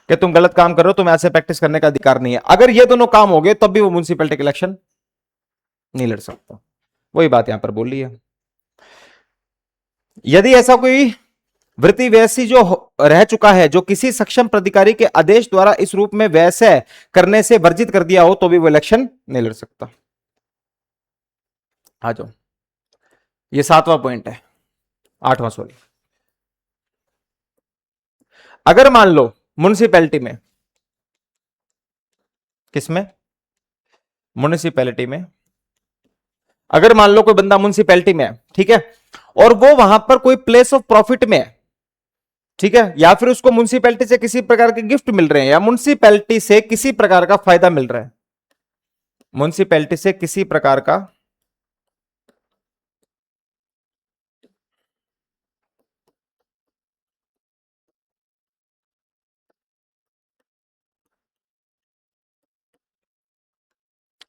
A: कि तुम गलत काम कर रहे हो, तुम्हें आज से प्रैक्टिस करने का अधिकार नहीं है। अगर ये दोनों काम हो गए तब भी वो म्युनिसिपैलिटी के इलेक्शन नहीं लड़ सकता। वही बात यहां पर बोल रही है। यदि ऐसा कोई वृत्ति वैसी जो रह चुका है जो किसी सक्षम प्राधिकारी के आदेश द्वारा इस रूप में वैसे करने से वर्जित कर दिया हो तो भी वो इलेक्शन नहीं लड़ सकता। आ जाओ, ये 7वां पॉइंट है, 8वां सॉरी। अगर मान लो म्युनिसिपैलिटी में, किसमें, म्युनिसिपैलिटी में, अगर मान लो कोई बंदा म्युनिसिपैलिटी में है, ठीक है, और वो वहां पर कोई प्लेस ऑफ प्रॉफिट में है, ठीक है, या फिर उसको म्युनिसिपैलिटी से किसी प्रकार के गिफ्ट मिल रहे हैं या म्युनिसिपैलिटी से किसी प्रकार का फायदा मिल रहा है, म्युनिसिपैलिटी से किसी प्रकार का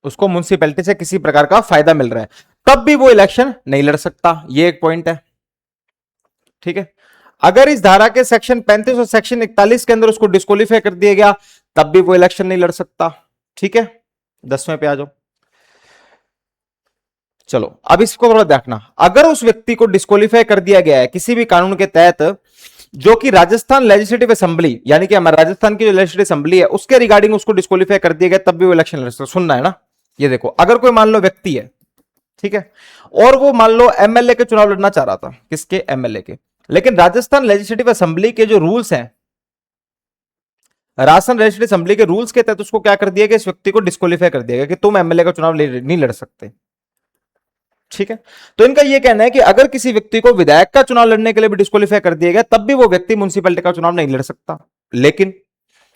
A: उसको म्युनिसिपैलिटी से किसी प्रकार का फायदा मिल रहा है, तब भी वो इलेक्शन नहीं लड़ सकता। ये एक पॉइंट है। ठीक है, अगर इस धारा के सेक्शन 35 और सेक्शन 41 के अंदर उसको डिस्क्वालीफाई कर दिया गया तब भी वो इलेक्शन नहीं लड़ सकता। ठीक है, 10वें पे आ जाओ। चलो अब इसको थोड़ा देखना, अगर उस व्यक्ति को डिस्क्वालीफाई कर दिया गया है किसी भी कानून के तहत जो कि राजस्थान लेजिस्लेटिव असेंबली, यानी कि हमारा राजस्थान की जो लेजिस्लेटिव असेंबली है उसके रिगार्डिंग उसको डिस्क्वालीफाई कर दिया गया, तब भी वो इलेक्शन लड़ सकता। सुनना है ना, ये देखो, अगर कोई मान लो व्यक्ति है, ठीक है, और वो मान लो एमएलए के चुनाव लड़ना चाह रहा था, किसके, एमएलए के, लेकिन राजस्थान लेजिस्लेटिव असेंबली के जो रूल्स हैं, राजस्थान लेजिस्लेटिव असेंबली के रूल्स के तहत उसको क्या कर दिया गया, इस व्यक्ति को डिस्क्वालीफाई कर दिया गया कि तुम एमएलए का चुनाव नहीं लड़ सकते। ठीक है, तो इनका यह कहना है कि अगर किसी व्यक्ति को विधायक का चुनाव लड़ने के लिए भी डिस्क्वालीफाई कर दिया गया, तब भी वो व्यक्ति म्युनिसिपैलिटी का चुनाव नहीं लड़ सकता। लेकिन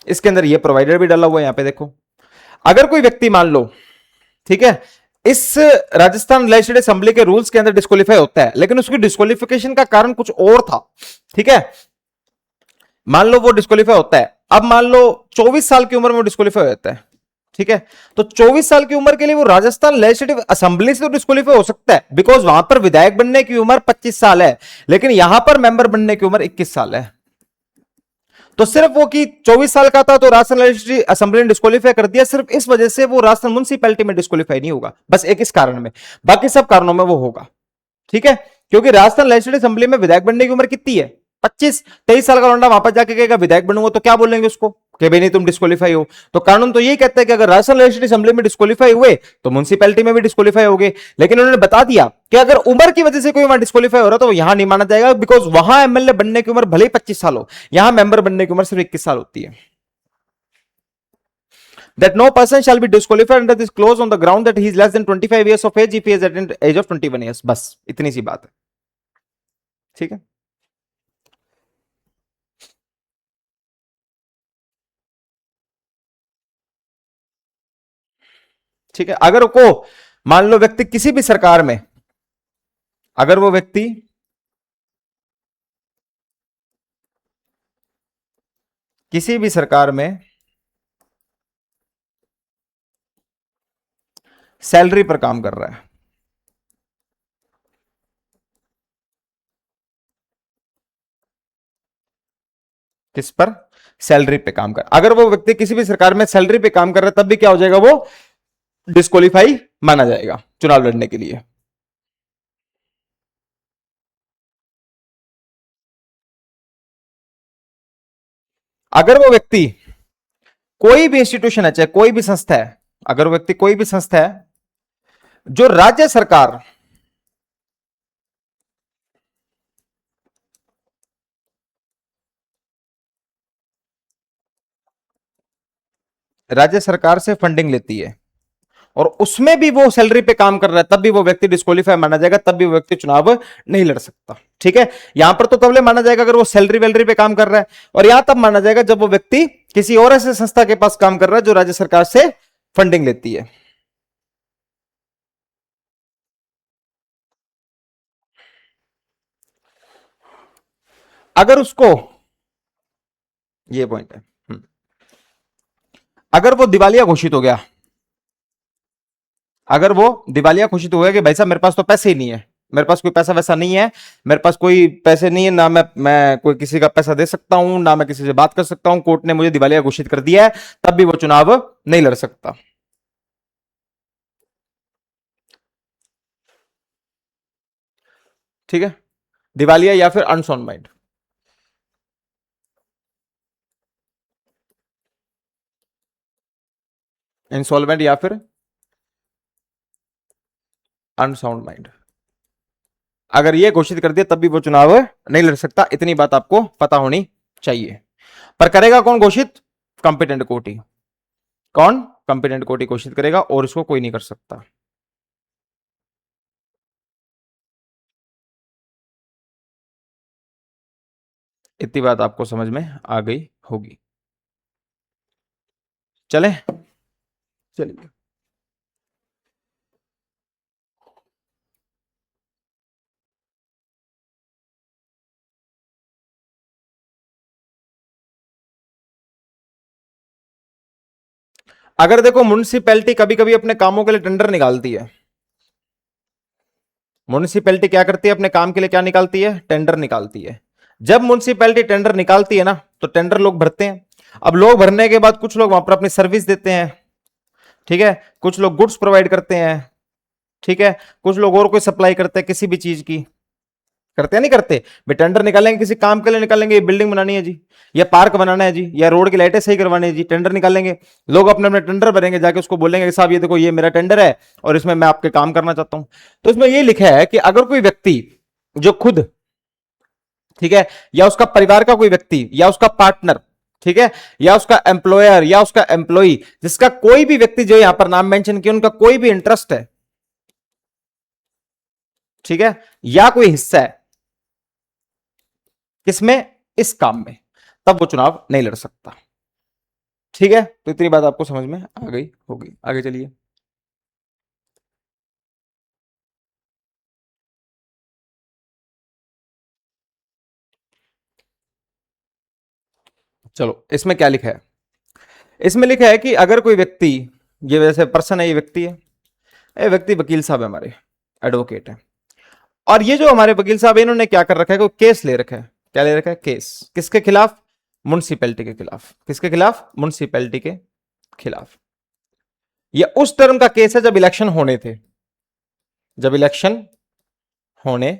A: इसके अंदर यह प्रोवाइडर भी डाला हुआ है, यहां पे देखो, अगर कोई व्यक्ति मान लो, ठीक है, इस राजस्थान लेजिस्लेटिव असेंबली के रूल्स के अंदर डिस्क्वालीफाई होता है, लेकिन उसकी डिस्क्वालिफिकेशन का कारण कुछ और था, ठीक है, मान लो वो डिस्क्वालीफाई होता है, अब मान लो 24 साल की उम्र में डिस्क्वालीफाई होता है, ठीक है, तो 24 साल की उम्र के लिए वो राजस्थान लेजिस्लेटिव असेंबली से तो डिस्क्वालीफाई हो सकता है, बिकॉज वहां पर विधायक बनने की उम्र 25 साल है, लेकिन यहां पर मेंबर बनने की उम्र 21 साल है। तो सिर्फ वो कि 24 साल का था तो राजस्थान लेजिस्लेटिव असेंबली ने डिस्क्वालीफाई कर दिया, सिर्फ इस वजह से वो राजस्थान म्युनिसिपैलिटी में डिस्क्वालीफाई नहीं होगा, बस एक इस कारण में, बाकी सब कारणों में वो होगा। ठीक है, क्योंकि राजस्थान लेजिस्लेटिव असेंबली में विधायक बनने की उम्र कितनी है, 25-23 साल का लौंडा वापस जाके कहेगा विधायक बनूंगा, तो क्या बोलेंगे उसको कि भाई नहीं तुम डिस्क्वालीफाई हो। तो कानून तो यही कहता है कि अगर राजस्थान लेजिस्लेटिव असेंबली में डिस्क्वालीफाई हुए तो म्युनिसिपैलिटी में भी डिस्क्वालीफाई हो गए, लेकिन उन्होंने बता दिया कि अगर उम्र की वजह से कोई वहां डिस्क्वालीफाई हो रहा तो यहां नहीं माना जाएगा, बिकॉज वहां एमएलए बनने की उम्र भले ही 25 साल हो, यहां मेंबर बनने की उम्र सिर्फ 21 साल होती है। That no person shall be disqualified under this clause on the ground that he is less than 25 years of age if he has attained age of 21 years। बस इतनी सी बात है। ठीक है, ठीक है, अगर को मान लो व्यक्ति किसी भी सरकार में, अगर वो व्यक्ति किसी भी सरकार में सैलरी पर काम कर रहा है, किस पर, सैलरी पे काम कर, अगर वो व्यक्ति किसी भी सरकार में सैलरी पे काम कर रहा है, तब भी क्या हो जाएगा, वो डिस्क्वालीफाई माना जाएगा चुनाव लड़ने के लिए। अगर वो व्यक्ति कोई भी इंस्टीट्यूशन है, चाहे कोई भी संस्था है, अगर वो व्यक्ति कोई भी संस्था है जो राज्य सरकार, राज्य सरकार से फंडिंग लेती है और उसमें भी वो सैलरी पे काम कर रहा है, तब भी वो व्यक्ति डिस्क्वालीफाई माना जाएगा, तब भी वो व्यक्ति चुनाव नहीं लड़ सकता। ठीक है, यहां पर तो तब माना जाएगा अगर वो सैलरी वैलरी पे काम कर रहा है, और यहां तब माना जाएगा जब वो व्यक्ति किसी और ऐसे संस्था के पास काम कर रहा है जो राज्य सरकार से फंडिंग लेती है। अगर उसको, ये पॉइंट है, अगर वो दिवालिया घोषित हो गया, अगर वो दिवालिया घोषित हो गया कि भाई साहब मेरे पास तो पैसे ही नहीं है, मेरे पास कोई पैसा वैसा नहीं है, मेरे पास कोई पैसे नहीं है, ना मैं कोई किसी का पैसा दे सकता हूं, ना मैं किसी से बात कर सकता हूं, कोर्ट ने मुझे दिवालिया घोषित कर दिया है, तब भी वो चुनाव नहीं लड़ सकता। ठीक है, दिवालिया या फिर अनसॉन्ड माइंड, इंसॉल्वेंट या फिर अनसाउंड माइंड, अगर ये घोषित कर दिया तब भी वो चुनाव नहीं लड़ सकता, इतनी बात आपको पता होनी चाहिए। पर करेगा कौन घोषित, कंपिटेंट कोर्ट ही, कौन, कंपिटेंट कोर्ट ही घोषित करेगा और इसको कोई नहीं कर सकता। इतनी बात आपको समझ में आ गई होगी। चले, चलिए, अगर देखो म्युनिसिपैलिटी कभी कभी अपने कामों के लिए टेंडर निकालती है, म्युनिसिपैलिटी क्या करती है अपने काम के लिए, क्या निकालती है, टेंडर निकालती है। जब म्युनिसिपैलिटी टेंडर निकालती है ना, तो टेंडर लोग भरते हैं। अब लोग भरने के बाद कुछ लोग वहां पर अपनी सर्विस देते हैं, ठीक है, कुछ लोग गुड्स प्रोवाइड करते हैं, ठीक है, कुछ लोग और कोई सप्लाई करते हैं किसी भी चीज की, करते हैं नहीं करते? भाई टेंडर निकालेंगे, किसी काम के लिए निकालेंगे, ये बिल्डिंग बनानी है जी, या पार्क बनाना है जी, या रोड की लाइटें सही करवानी है जी, टेंडर निकालेंगे, लोग अपने अपने टेंडर भरेंगे, जाके उसको बोलेंगे कि साहब ये देखो ये मेरा टेंडर है और इसमें मैं आपके काम करना चाहता हूं। तो इसमें ये लिखा है कि अगर कोई व्यक्ति जो खुद, ठीक है, या उसका परिवार का कोई व्यक्ति, या उसका पार्टनर, ठीक है, या उसका एम्प्लॉयर, या उसका एम्प्लॉई, जिसका कोई भी व्यक्ति जो यहां पर नाम मेंशन किया उनका कोई भी इंटरेस्ट है, ठीक है, या कोई हिस्सा है किसमें, इस काम में, तब वो चुनाव नहीं लड़ सकता। ठीक है, तो इतनी बात आपको समझ में आ गई होगी। आगे चलिए। चलो इसमें क्या लिखा है, इसमें लिखा है कि अगर कोई व्यक्ति, ये वैसे पर्सन है, ये व्यक्ति है, ये व्यक्ति वकील साहब है हमारे, एडवोकेट है, और ये जो हमारे वकील साहब है इन्होंने क्या कर रखा है, कोई केस ले रखा है। क्या ले रखा है? केस। किसके खिलाफ? म्युनिसिपैलिटी के खिलाफ। किसके खिलाफ? म्युनिसिपैलिटी के खिलाफ। ये उस टर्म का केस है जब इलेक्शन होने थे, जब इलेक्शन होने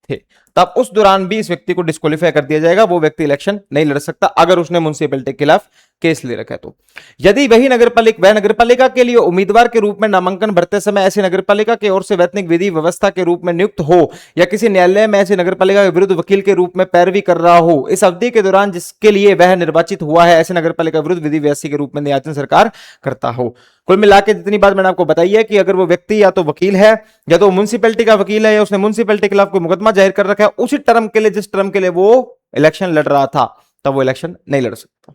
A: थे, तब उस दौरान भी इस व्यक्ति को डिस्क्वालीफाई कर दिया जाएगा, वो व्यक्ति इलेक्शन नहीं लड़ सकता अगर उसने म्युनिसिपैलिटी के खिलाफ केस ले रखा है। तो यदि वही नगरपालिका के लिए उम्मीदवार के रूप में नामांकन भरते समय ऐसी नगरपालिका की ओर से वैतनिक विधि व्यवस्था के रूप में नियुक्त हो, या किसी न्यायालय में ऐसी नगरपालिका के विरुद्ध वकील के रूप में पैरवी कर रहा हो, इस अवधि के दौरान जिसके लिए वह निर्वाचित हुआ है, ऐसे नगरपालिका विरुद्ध विधि व्यवस्था के रूप में न्यायाधीश सरकार करता हो। कुल मिला के जितनी बात मैंने आपको बताई है कि अगर वो व्यक्ति या तो वकील है, या तो म्युनिसिपैलिटी का वकील है, या उसने म्युनिसिपैलिटी के खिलाफ कोई मुकदमा जाहिर कर रखा है, उसी टर्म के लिए, जिस टर्म के लिए वो इलेक्शन लड़ रहा था, तब वो इलेक्शन नहीं लड़ सकता।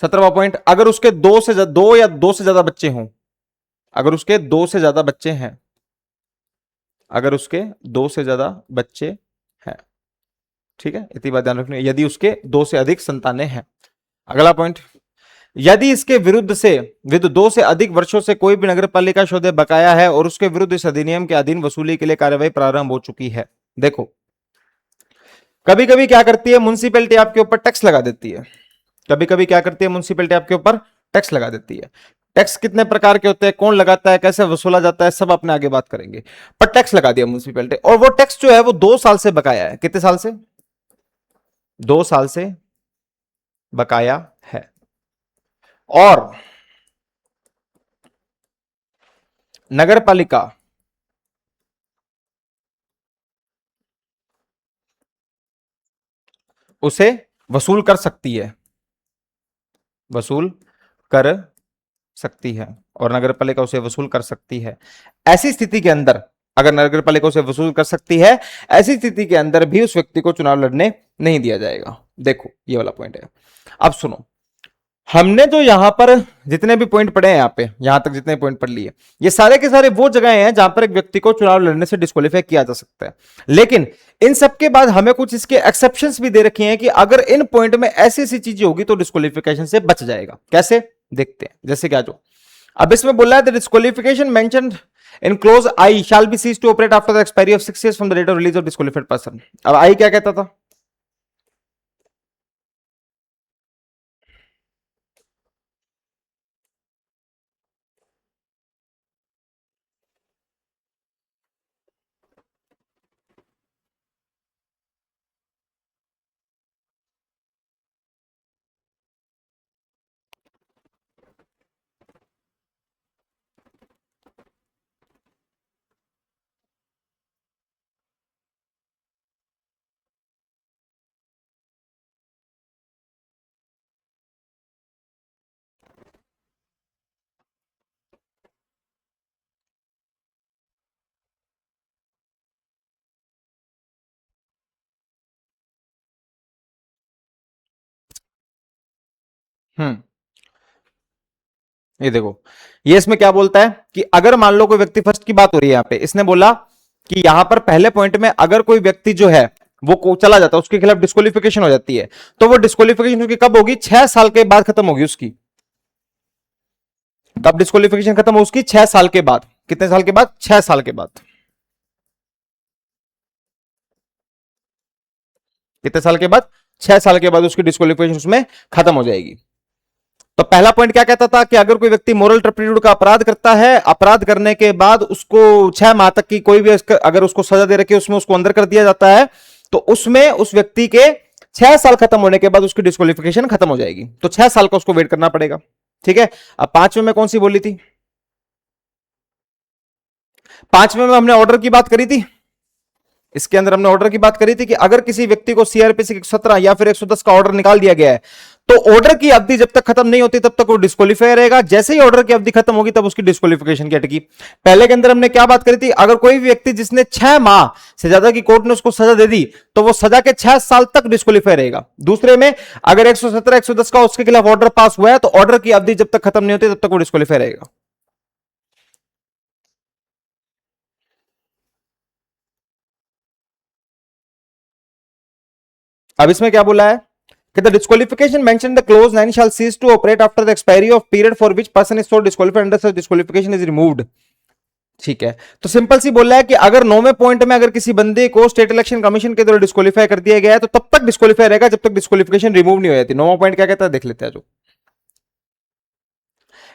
A: 17वां पॉइंट, अगर उसके दो या दो से ज्यादा बच्चे हों, अगर उसके दो से ज्यादा बच्चे हैं, अगर उसके दो से ज्यादा बच्चे हैं, ठीक है, इतनी बात ध्यान रखनी है, यदि उसके दो से अधिक संतानें हैं। अगला पॉइंट, यदि इसके विरुद्ध दो से अधिक वर्षों से कोई भी नगरपालिका शोधे बकाया है और उसके विरुद्ध इस अधिनियम के अधीन वसूली के लिए कार्यवाही प्रारंभ हो चुकी है। देखो कभी कभी क्या करती है म्युनिसिपैलिटी, आपके ऊपर टैक्स लगा देती है। कभी कभी क्या करती है म्युनिसिपैलिटी, आपके ऊपर टैक्स लगा देती है। टैक्स कितने प्रकार के होते हैं, कौन लगाता है, कैसे वसूला जाता है, सब अपने आगे बात करेंगे। पर टैक्स लगा दिया म्युनिसिपैलिटी, और वो टैक्स जो है वो 2 साल से बकाया है। कितने साल से? 2 साल से बकाया है। और नगर पालिका उसे वसूल कर सकती है, वसूल कर सकती है, और नगर पालिका उसे वसूल कर सकती है। ऐसी स्थिति के अंदर, अगर नगर पालिका उसे वसूल कर सकती है, ऐसी स्थिति के अंदर भी उस व्यक्ति को चुनाव लड़ने नहीं दिया जाएगा। देखो ये वाला पॉइंट है। अब सुनो, हमने जो यहां पर जितने भी पॉइंट पढ़े हैं, यहां पे यहां तक जितने पॉइंट पढ़ लिए, ये सारे के सारे वो जगह हैं जहां पर एक व्यक्ति को चुनाव लड़ने से डिस्क्वालीफाई किया जा सकता है। लेकिन इन सब के बाद हमें कुछ इसके एक्सेप्शंस भी दे रखे हैं कि अगर इन पॉइंट में ऐसी ऐसी चीजें होगी तो डिस्क्वालिफिकेशन से बच जाएगा। कैसे? देखते हैं। जैसे क्या, जो अब इसमें बोला है, the disqualification mentioned in clause I shall be cease to operate after the expiry of 6 years from the date of release of disqualified person. अब आई क्या कहता था? हम्म, ये देखो, ये इसमें क्या बोलता है कि अगर मान लो कोई व्यक्ति, फर्स्ट की बात हो रही है यहां पे, इसने बोला कि यहां पर पहले पॉइंट में अगर कोई व्यक्ति जो है वो चला जाता है, उसके खिलाफ डिस्क्वालिफिकेशन हो जाती है, तो वो डिस्क्वालिफिकेशन उसकी कब होगी? 6 साल के बाद खत्म होगी उसकी। कब डिस्क्वालिफिकेशन खत्म हो उसकी? 6 साल के बाद। कितने साल के बाद? 6 साल के बाद। कितने साल के बाद? 6 साल के बाद उसकी डिस्क्वालिफिकेशन उसमें खत्म हो जाएगी। तो पहला पॉइंट क्या कहता था कि अगर कोई व्यक्ति मोरल टर्पिट्यूड का अपराध करता है, अपराध करने के बाद उसको 6 माह तक की कोई भी अगर उसको सजा दे रखी है उसमें उसको अंदर कर दिया जाता है, तो उसमें उस व्यक्ति के 6 साल खत्म होने के बाद उसकी डिस्क्वालिफिकेशन खत्म हो जाएगी, तो 6 साल का उसको वेट करना पड़ेगा। ठीक है। अब पांचवें में कौन सी बोली थी? पांचवें में हमने ऑर्डर की बात करी थी, इसके अंदर हमने ऑर्डर की बात करी थी कि अगर किसी व्यक्ति को सीआरपीसी 117 या फिर 110 का ऑर्डर निकाल दिया गया है, तो ऑर्डर की अवधि जब तक खत्म नहीं होती तब तक वो डिस्क्वालीफाई रहेगा, जैसे ही ऑर्डर की अवधि खत्म होगी तब उसकी डिस्क्वालिफिकेशन की अटकी। पहले के अंदर हमने क्या बात करी थी? अगर कोई व्यक्ति जिसने 6 माह से ज्यादा की कोर्ट ने उसको सजा दे दी तो वो सजा के 6 साल तक डिस्क्वालीफाई रहेगा। दूसरे में अगर 117 110 का उसके खिलाफ ऑर्डर पास हुआ है तो ऑर्डर की अवधि जब तक खत्म नहीं होती तब तक वो डिस्क्वालीफाई रहेगा। अब इसमें क्या बोला है कि the disqualification mention the close 9 shall cease to operate after the expiry of period for which person is so disqualified under such disqualification is removed। ठीक है, तो सिंपल सी बोल रहा है कि अगर 9वें पॉइंट में अगर किसी बंदे को स्टेट इलेक्शन कमीशन के द्वारा डिस्क्वालीफाई कर दिया गया है तो तब तक डिस्क्वालीफाई रहेगा जब तक डिस्क्वालिफिकेशन रिमूव नहीं हो जाती। 9वां पॉइंट क्या कहता है देख लेते हैं। जो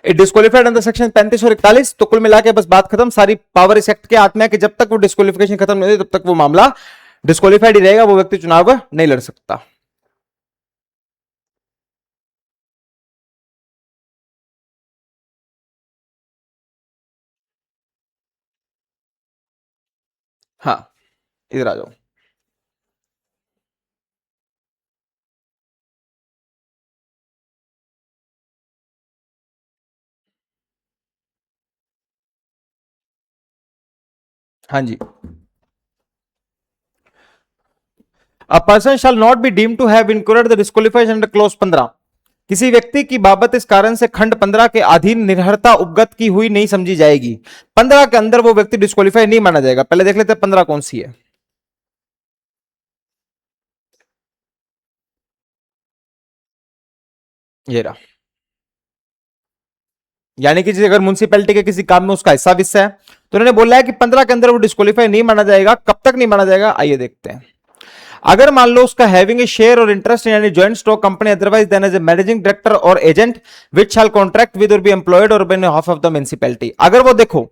A: इट डिस्क्वालीफाइड अंडर सेक्शन 35 और 41, तो कुल मिला के बस बात खत्म, सारी पावर इस एक्ट के हाथ में है कि जब तक वो डिस्क्वालिफिकेशन खत्म नहीं होती तब तक वो मामला डिस्क्वालीफाइड ही रहेगा, वो व्यक्ति चुनाव नहीं लड़ सकता। हाँ, इधर आ जाओ। हाँ जी। A person shall not be deemed to have incurred the disqualification under clause 15। किसी व्यक्ति की बाबत इस कारण से खंड 15 के अधीन निरहरता उपगत की हुई नहीं समझी जाएगी। 15 के अंदर वो व्यक्ति डिस्क्वालीफाई नहीं माना जाएगा। पहले देख लेते हैं 15 कौन सी है। ये रहा। यानी कि अगर म्युनिसिपैलिटी के किसी काम में उसका हिस्सा विस्सा है तो उन्होंने बोला है कि 15 के अंदर वो डिस्क्वालीफाई नहीं माना जाएगा। कब तक नहीं माना जाएगा आइए देखते हैं। अगर मान लो उसका having a share or interest in any joint stock company otherwise than as a managing director or agent which shall contract with or be employed or बिन हाफ ऑफ द म्युनिसिपैलिटी। अगर वो देखो,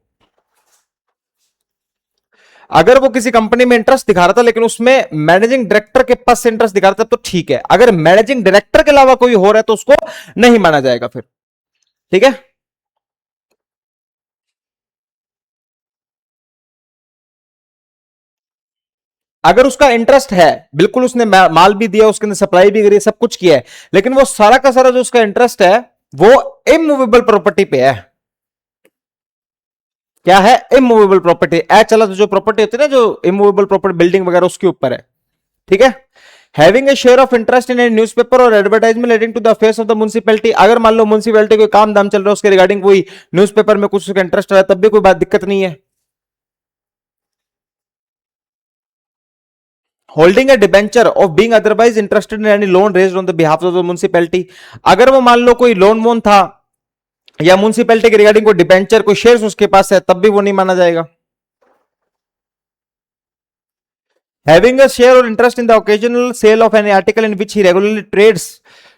A: अगर वो किसी कंपनी में इंटरेस्ट दिखा रहा था लेकिन उसमें मैनेजिंग डायरेक्टर के पास इंटरेस्ट दिखा रहा था तो ठीक है। अगर मैनेजिंग डायरेक्टर के अलावा कोई हो रहा है तो उसको नहीं माना जाएगा फिर। ठीक है। अगर उसका इंटरेस्ट है, बिल्कुल उसने माल भी दिया, उसके अंदर सप्लाई भी करी, सब कुछ किया है, लेकिन वो सारा का सारा जो उसका इंटरेस्ट है वो इमूवेबल प्रॉपर्टी पे है। क्या है? Immovable property. अचल जो प्रॉपर्टी होती है ना, जो इमूवेबल प्रॉपर्टी बिल्डिंग वगैरह उसके ऊपर है। ठीक है। Having a share of interest in a newspaper or advertisement relating to the affairs of the municipality. अगर मान लो म्युनिसिपैलिटी कोई काम दाम चल रहा है उसके रिगार्डिंग कोई न्यूज़पेपर में कुछ उसका इंटरेस्ट है तब भी कोई बात दिक्कत नहीं है। Holding A debenture of being otherwise interested in any loan raised on the behalf of the municipality. अगर वो मान लो कोई लोन वोन था या म्युनिसिपैलिटी के रिगार्डिंग कोई डिबेंचर कोई शेयर्स उसके पास है तब भी वो नहीं माना जाएगा। Having a share or interest in the occasional sale of any article in which he regularly trades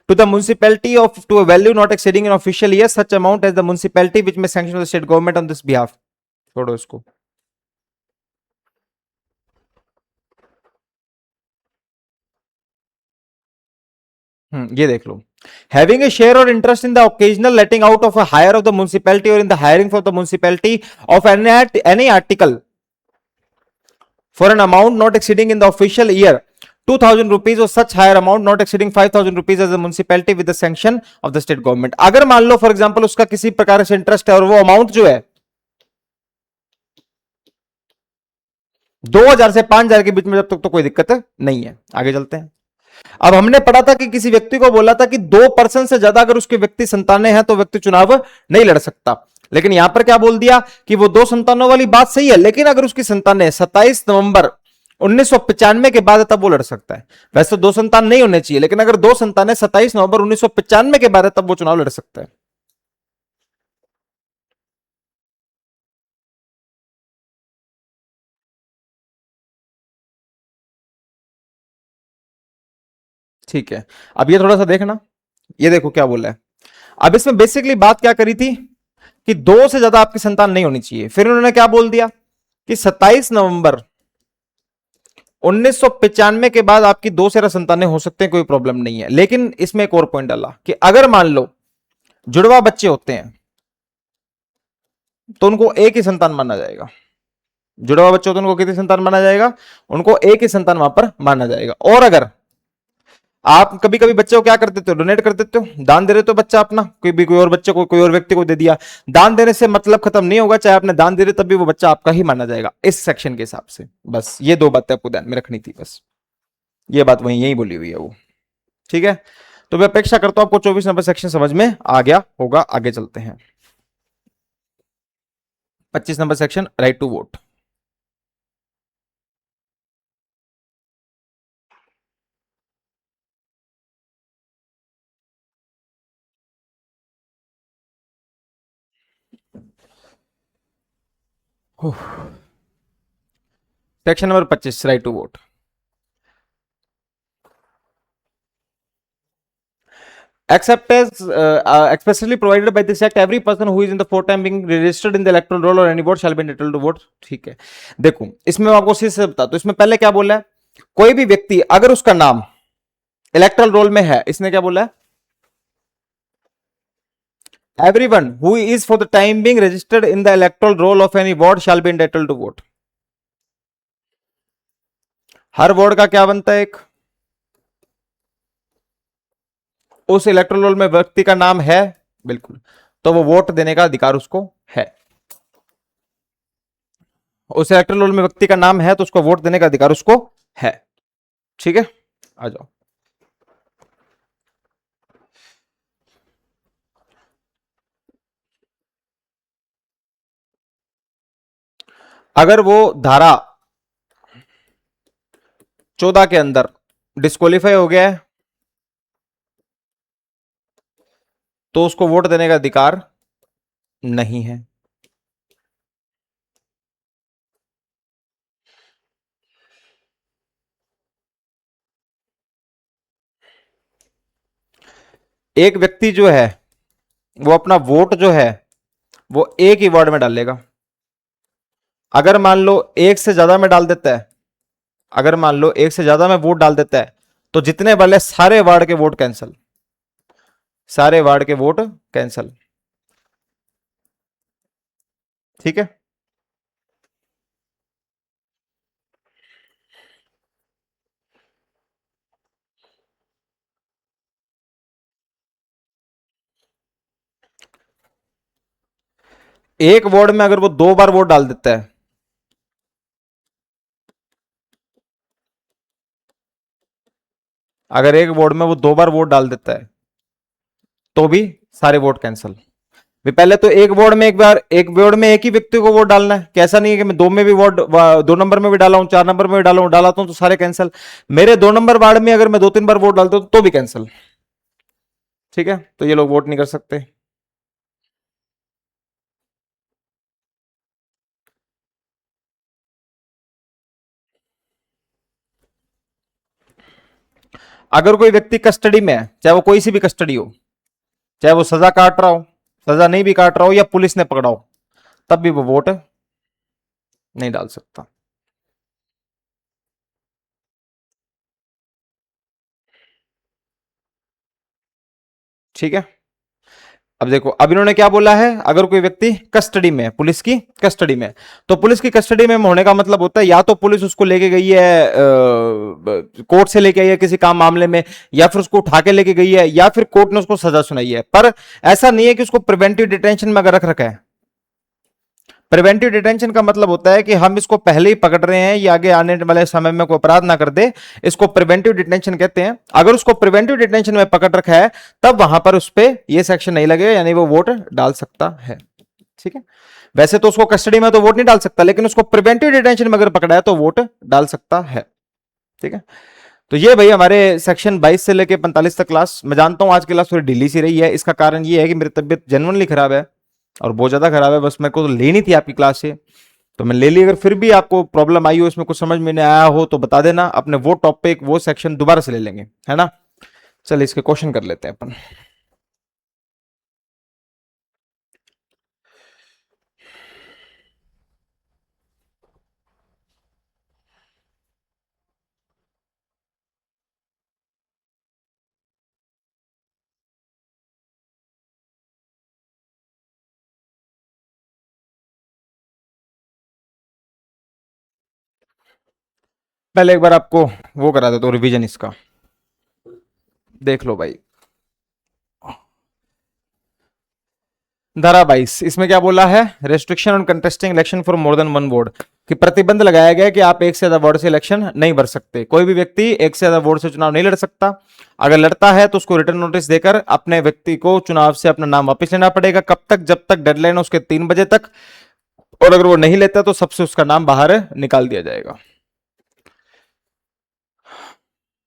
A: to the municipality of to a value not exceeding in official year such amount as the municipality which may sanction the state government on this behalf। छोड़ो इसको। ये देख लो। Having a share or interest in the occasional letting out of a hire of the municipality or in the hiring for the municipality of any article for an amount not exceeding in the official year 2000 rupees or such higher amount not exceeding 5000 rupees as a municipality with the sanction of the state government। अगर मान लो for example उसका किसी प्रकार से interest है और वो amount जो है 2000 से 5000 के बीच में जब तक तो कोई दिक्कत नहीं है। आगे चलते हैं। अब हमने पढ़ा था कि किसी व्यक्ति को बोला था कि 2% से ज्यादा अगर उसके व्यक्ति संतानें हैं तो व्यक्ति चुनाव नहीं लड़ सकता। लेकिन यहां पर क्या बोल दिया कि वो 2 संतानों वाली बात सही है, लेकिन अगर उसकी संतानें 27 नवंबर 1995 के बाद है तब वो लड़ सकता है। वैसे तो 2 संतान नहीं होने चाहिए, लेकिन अगर 2 संतानें 27 नवंबर 1995 के बाद है तब वो चुनाव लड़ सकता है। ठीक है। अब ये थोड़ा सा देखना, ये देखो क्या बोला है। अब इसमें बेसिकली बात क्या करी थी कि दो से ज्यादा आपकी संतान नहीं होनी चाहिए। फिर उन्होंने क्या बोल दिया कि 27 नवंबर 1995 के बाद आपकी दो से ज्यादा संतानें हो सकते हैं, कोई प्रॉब्लम नहीं है। लेकिन इसमें एक और पॉइंट डाला कि अगर मान लो जुड़वा बच्चे होते हैं तो उनको एक ही संतान माना जाएगा। जुड़वा बच्चे होते हैं उनको कितनी संतान माना जाएगा? उनको एक ही संतान वहां पर माना जाएगा। और अगर आप कभी कभी बच्चे को क्या कर देते हो? डोनेट कर देते हो, दान दे देते हो बच्चा अपना, कोई और बच्चे को, कोई और व्यक्ति को दे दिया। दान देने से मतलब खत्म नहीं होगा, चाहे आपने दान दे दिया तब भी वो बच्चा आपका ही माना जाएगा इस सेक्शन के हिसाब से। बस ये दो बातें आपको ध्यान में रखनी थी, बस ये बात वही यही बोली हुई है वो। ठीक है, तो मैं अपेक्षा करता हूं आपको 24 नंबर सेक्शन समझ में आ गया होगा। आगे चलते हैं 25 number section, right to vote. Section number 25, right to vote. Except as expressly provided by this act, every person who is in the foretime being registered in the electoral roll or any vote shall be entitled to vote। ठीक है, देखो इसमें मैं आपको सीधे से बता दूं, इसमें पहले क्या बोला है? कोई भी व्यक्ति अगर उसका नाम इलेक्टोरल रोल में है, इसने क्या बोला है? Everyone who is for the time being registered in the electoral roll of any ward shall be entitled to vote। Her ward का क्या बनता है? एक उस इलेक्टोरल रोल में व्यक्ति का नाम है, बिल्कुल, तो वो वोट देने का अधिकार उसको है। उस इलेक्टोरल रोल में व्यक्ति का नाम है तो उसको वोट देने का अधिकार उसको है। ठीक है, आ जाओ। अगर वो धारा 14 के अंदर डिस्क्वालीफाई हो गया है तो उसको वोट देने का अधिकार नहीं है। एक व्यक्ति जो है वो अपना वोट जो है वो एक ही वार्ड में डालेगा। अगर मान लो एक से ज्यादा में डाल देता है, अगर मान लो एक से ज्यादा में वोट डाल देता है तो जितने वाले सारे वार्ड के वोट कैंसिल, सारे वार्ड के वोट कैंसिल। ठीक है, एक वार्ड में अगर वो दो बार वोट डाल देता है, अगर एक वार्ड में वो दो बार वोट डाल देता है तो भी सारे वोट कैंसिल। पहले तो एक वार्ड में एक बार, एक वार्ड में एक ही व्यक्ति को वोट डालना है, कैसा नहीं है कि मैं दो में भी वोट, दो नंबर में भी डाला हूं, चार नंबर में भी डाला हूं, डालाता हूं तो सारे कैंसिल। मेरे दो नंबर वार्ड में अगर मैं दो तीन बार वोट डालता हूं तो भी कैंसिल। ठीक है, तो ये लोग वोट नहीं कर सकते। अगर कोई व्यक्ति कस्टडी में है, चाहे वो कोई सी भी कस्टडी हो, चाहे वो सजा काट रहा हो, सजा नहीं भी काट रहा हो, या पुलिस ने पकड़ा हो, तब भी वो वोट नहीं डाल सकता। ठीक है, अब देखो, अब इन्होंने क्या बोला है? अगर कोई व्यक्ति कस्टडी में है, पुलिस की कस्टडी में, तो पुलिस की कस्टडी में होने का मतलब होता है या तो पुलिस उसको लेके गई है, कोर्ट से लेके आई है किसी काम मामले में, या फिर उसको उठा के लेके गई है, या फिर कोर्ट ने उसको सजा सुनाई है। पर ऐसा नहीं है कि उसको प्रिवेंटिव डिटेंशन में अगर रख रखा है। प्रिवेंटिव डिटेंशन का मतलब होता है कि हम इसको पहले ही पकड़ रहे हैं, ये आगे आने वाले समय में कोई अपराध ना कर दे, इसको प्रिवेंटिव डिटेंशन कहते हैं। अगर उसको प्रिवेंटिव डिटेंशन में पकड़ रखा है तब वहां पर उस पर यह सेक्शन नहीं लगेगा, यानी वो वोट डाल सकता है। ठीक है, वैसे तो उसको कस्टडी में तो वोट नहीं डाल सकता, लेकिन उसको प्रिवेंटिव डिटेंशन में अगर पकड़ा है तो वोट डाल सकता है। ठीक है, तो ये भाई हमारे सेक्शन 22 से लेके 45 तक क्लास। मैं जानता हूं आज की क्लास थोड़ी ढीली सी रही है, इसका कारण ये है कि मेरी तबियत जेन्युइनली खराब है और बहुत ज्यादा खराब है। बस मेरे को तो लेनी थी आपकी क्लास से, तो मैं ले ली। अगर फिर भी आपको प्रॉब्लम आई हो, इसमें कुछ समझ में नहीं आया हो तो बता देना, अपने वो टॉपिक वो सेक्शन दोबारा से ले लेंगे, है ना। चलिए इसके क्वेश्चन कर लेते हैं अपन। पहले एक बार आपको वो करा देता हूं रिवीजन इसका, देख लो भाई। धारा 22 इसमें क्या बोला है, restriction on contesting election for more than one vote, कि प्रतिबंध लगाया गया है कि आप एक से ज्यादा वोट से इलेक्शन नहीं भर सकते। कोई भी व्यक्ति एक से ज्यादा वोट से चुनाव नहीं लड़ सकता। अगर लड़ता है तो उसको रिटर्न नोटिस देकर अपने व्यक्ति को चुनाव से अपना नाम वापस लेना पड़ेगा। कब तक, जब तक डेडलाइन है उसके 3 बजे तक, और अगर वो नहीं लेता तो सबसे उसका नाम बाहर निकाल दिया जाएगा।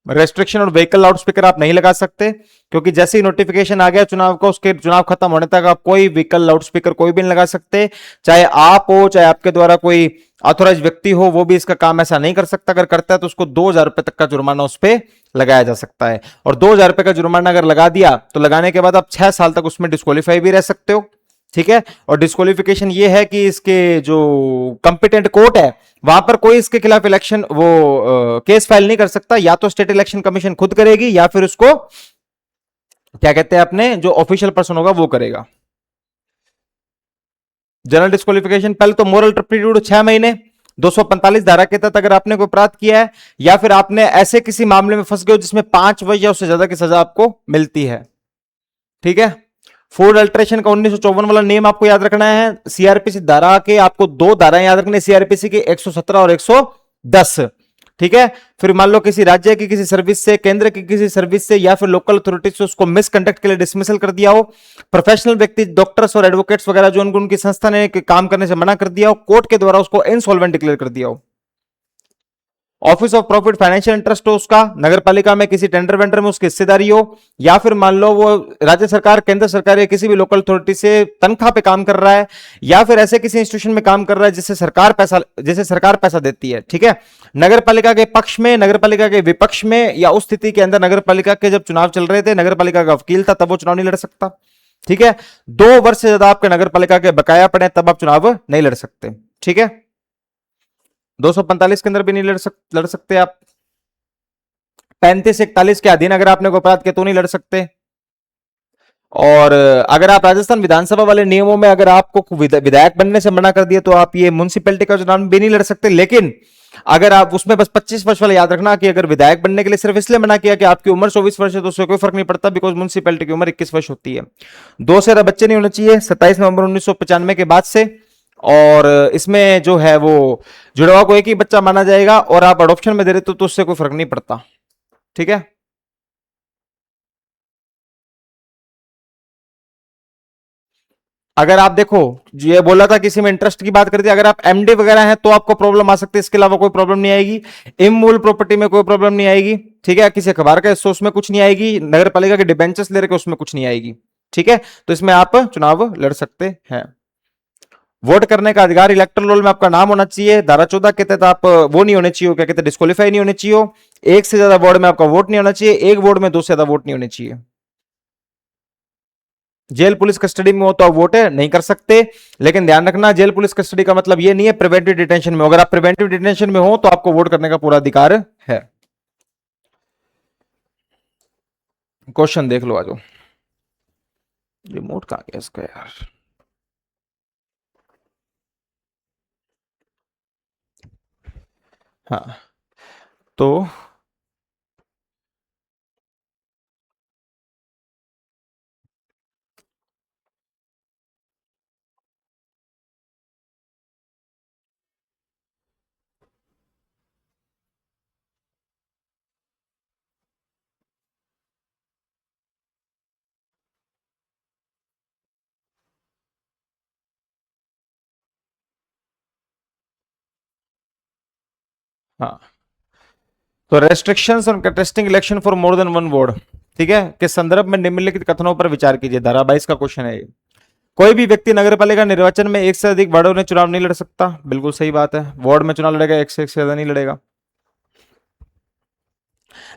A: रेस्ट्रिक्शन और व्हीकल लाउड स्पीकर आप नहीं लगा सकते, क्योंकि जैसे ही नोटिफिकेशन आ गया चुनाव का, उसके चुनाव खत्म होने तक आप कोई व्हीकल लाउड स्पीकर कोई भी नहीं लगा सकते। चाहे आप हो, चाहे आपके द्वारा कोई ऑथोराइज व्यक्ति हो, वो भी इसका काम ऐसा नहीं कर सकता। अगर करता है तो उसको 2,000 रुपए तक का जुर्माना उस पर लगाया जा सकता है। और 2,000 रुपए का जुर्माना अगर लगा दिया तो लगाने के बाद आप 6 साल तक उसमें डिस्क्वालीफाई भी रह सकते हो। ठीक है। और डिस्क्वालिफिकेशन ये है कि इसके जो कंपिटेंट कोर्ट है वहां पर कोई इसके खिलाफ इलेक्शन वो केस फाइल नहीं कर सकता। या तो स्टेट इलेक्शन कमीशन खुद करेगी, या फिर उसको क्या कहते हैं अपने जो ऑफिशियल पर्सन होगा वो करेगा। जनरल डिस्क्वालिफिकेशन पहले तो मोरल टर्पिट्यूड 6 महीने 245 धारा के तहत अगर आपने कोई अपराध किया है, या फिर आपने ऐसे किसी मामले में फंस गए हो जिसमें 5 वर्ष या उससे ज्यादा की सजा आपको मिलती है। ठीक है। फूड अल्ट्रेशन का 1954 वाला नियम आपको याद रखना है। सीआरपीसी धारा के आपको 2 धाराएं याद रखनी है, सीआरपीसी की 117 और 110। ठीक है। फिर मान लो किसी राज्य की किसी सर्विस से, केंद्र की किसी सर्विस से, या फिर लोकल अथॉरिटी से उसको मिसकंडक्ट के लिए डिसमिसल कर दिया हो। प्रोफेशनल व्यक्ति, डॉक्टर्स और एडवोकेट्स वगैरह जो उनकी संस्था ने काम करने से मना कर दिया हो, कोर्ट के द्वारा उसको इनसॉल्वेंट डिक्लेयर कर दिया हो। Office of profit financial interest हो उसका, नगर पालिका में किसी टेंडर वेंडर में उसकी हिस्सेदारी हो, या फिर मान लो वो राज्य सरकार, केंद्र सरकार या किसी भी लोकल अथॉरिटी से तनख्वाह पे काम कर रहा है, या फिर ऐसे किसी इंस्टीट्यूशन में काम कर रहा है जिसे सरकार पैसा देती है। ठीक है। नगर पालिका के पक्ष में, नगर पालिका के विपक्ष में, या उस स्थिति के अंदर नगर पालिका के जब चुनाव चल रहे थे, नगर पालिका का वकील था, तब वो चुनाव नहीं लड़ सकता। ठीक है। 2 वर्ष से ज्यादा आपके नगर पालिका के बकाया पड़े तब आप चुनाव नहीं लड़ सकते। ठीक है। 245 के अंदर भी नहीं लड़ सकते आप। 35-41 के अधीन अगर आपने कोई अपराध किया तो नहीं लड़ सकते। और अगर आप राजस्थान विधानसभा वाले नियमों में अगर आपको विधायक बनने से मना कर दिया तो आप ये म्युनिसिपैलिटी का चुनाव भी नहीं लड़ सकते। लेकिन अगर आप उसमें बस 25 वर्ष वाला याद रखना कि अगर विधायक बनने के लिए सिर्फ इसलिए मना किया कि आपकी उम्र 24 वर्ष है तो उससे कोई फर्क नहीं पड़ता, बिकॉज म्युनिसिपैलिटी की उम्र 21 वर्ष होती है। 2 से ज्यादा बच्चे नहीं होने चाहिए 27 नवंबर 1995 के बाद से। और इसमें जो है वो जुड़वा को एक ही बच्चा माना जाएगा, और आप अडॉप्शन में दे रहे तो उससे कोई फर्क नहीं पड़ता। ठीक है। अगर आप देखो, ये बोला था किसी में इंटरेस्ट की बात करती है, अगर आप एमडी वगैरह हैं तो आपको प्रॉब्लम आ सकती है, इसके अलावा कोई प्रॉब्लम नहीं आएगी। इमूल प्रॉपर्टी में कोई प्रॉब्लम नहीं आएगी। ठीक है। किसी अखबार का हिस्सा उसमें कुछ नहीं आएगी। नगर पालिका के डिबेंचर्स ले रखे उसमें कुछ नहीं आएगी। ठीक है। तो इसमें आप चुनाव लड़ सकते हैं। वोट करने का अधिकार इलेक्टोरल रोल में आपका नाम होना चाहिए। धारा 14 के तहत आप वो नहीं होने चाहिए, क्या कहते हैं, डिस्क्वालीफाई नहीं होने चाहिए। एक से ज्यादा वार्ड में आपका वोट नहीं होना चाहिए। एक वार्ड में 2 से ज्यादा वोट नहीं होने चाहिए। जेल पुलिस कस्टडी में हो तो आप वोट नहीं कर सकते। लेकिन ध्यान रखना, जेल पुलिस कस्टडी का मतलब ये नहीं है प्रिवेंटिव डिटेंशन में। अगर आप प्रिवेंटिव डिटेंशन में हो तो आपको वोट करने का पूरा अधिकार है। क्वेश्चन देख लो आज। रिमोट कहां गया इसका यार। हाँ। तो हाँ, तो restrictions on contesting election for more than one ward, ठीक है, के संदर्भ में निम्नलिखित कथनों पर विचार कीजिए। धारा 22 का क्वेश्चन है ये। कोई भी व्यक्ति नगरपालिका निर्वाचन में एक से अधिक वार्डों में चुनाव नहीं लड़ सकता। बिल्कुल सही बात है। वार्ड में चुनाव लड़ेगा, एक से ज्यादा नहीं लड़ेगा।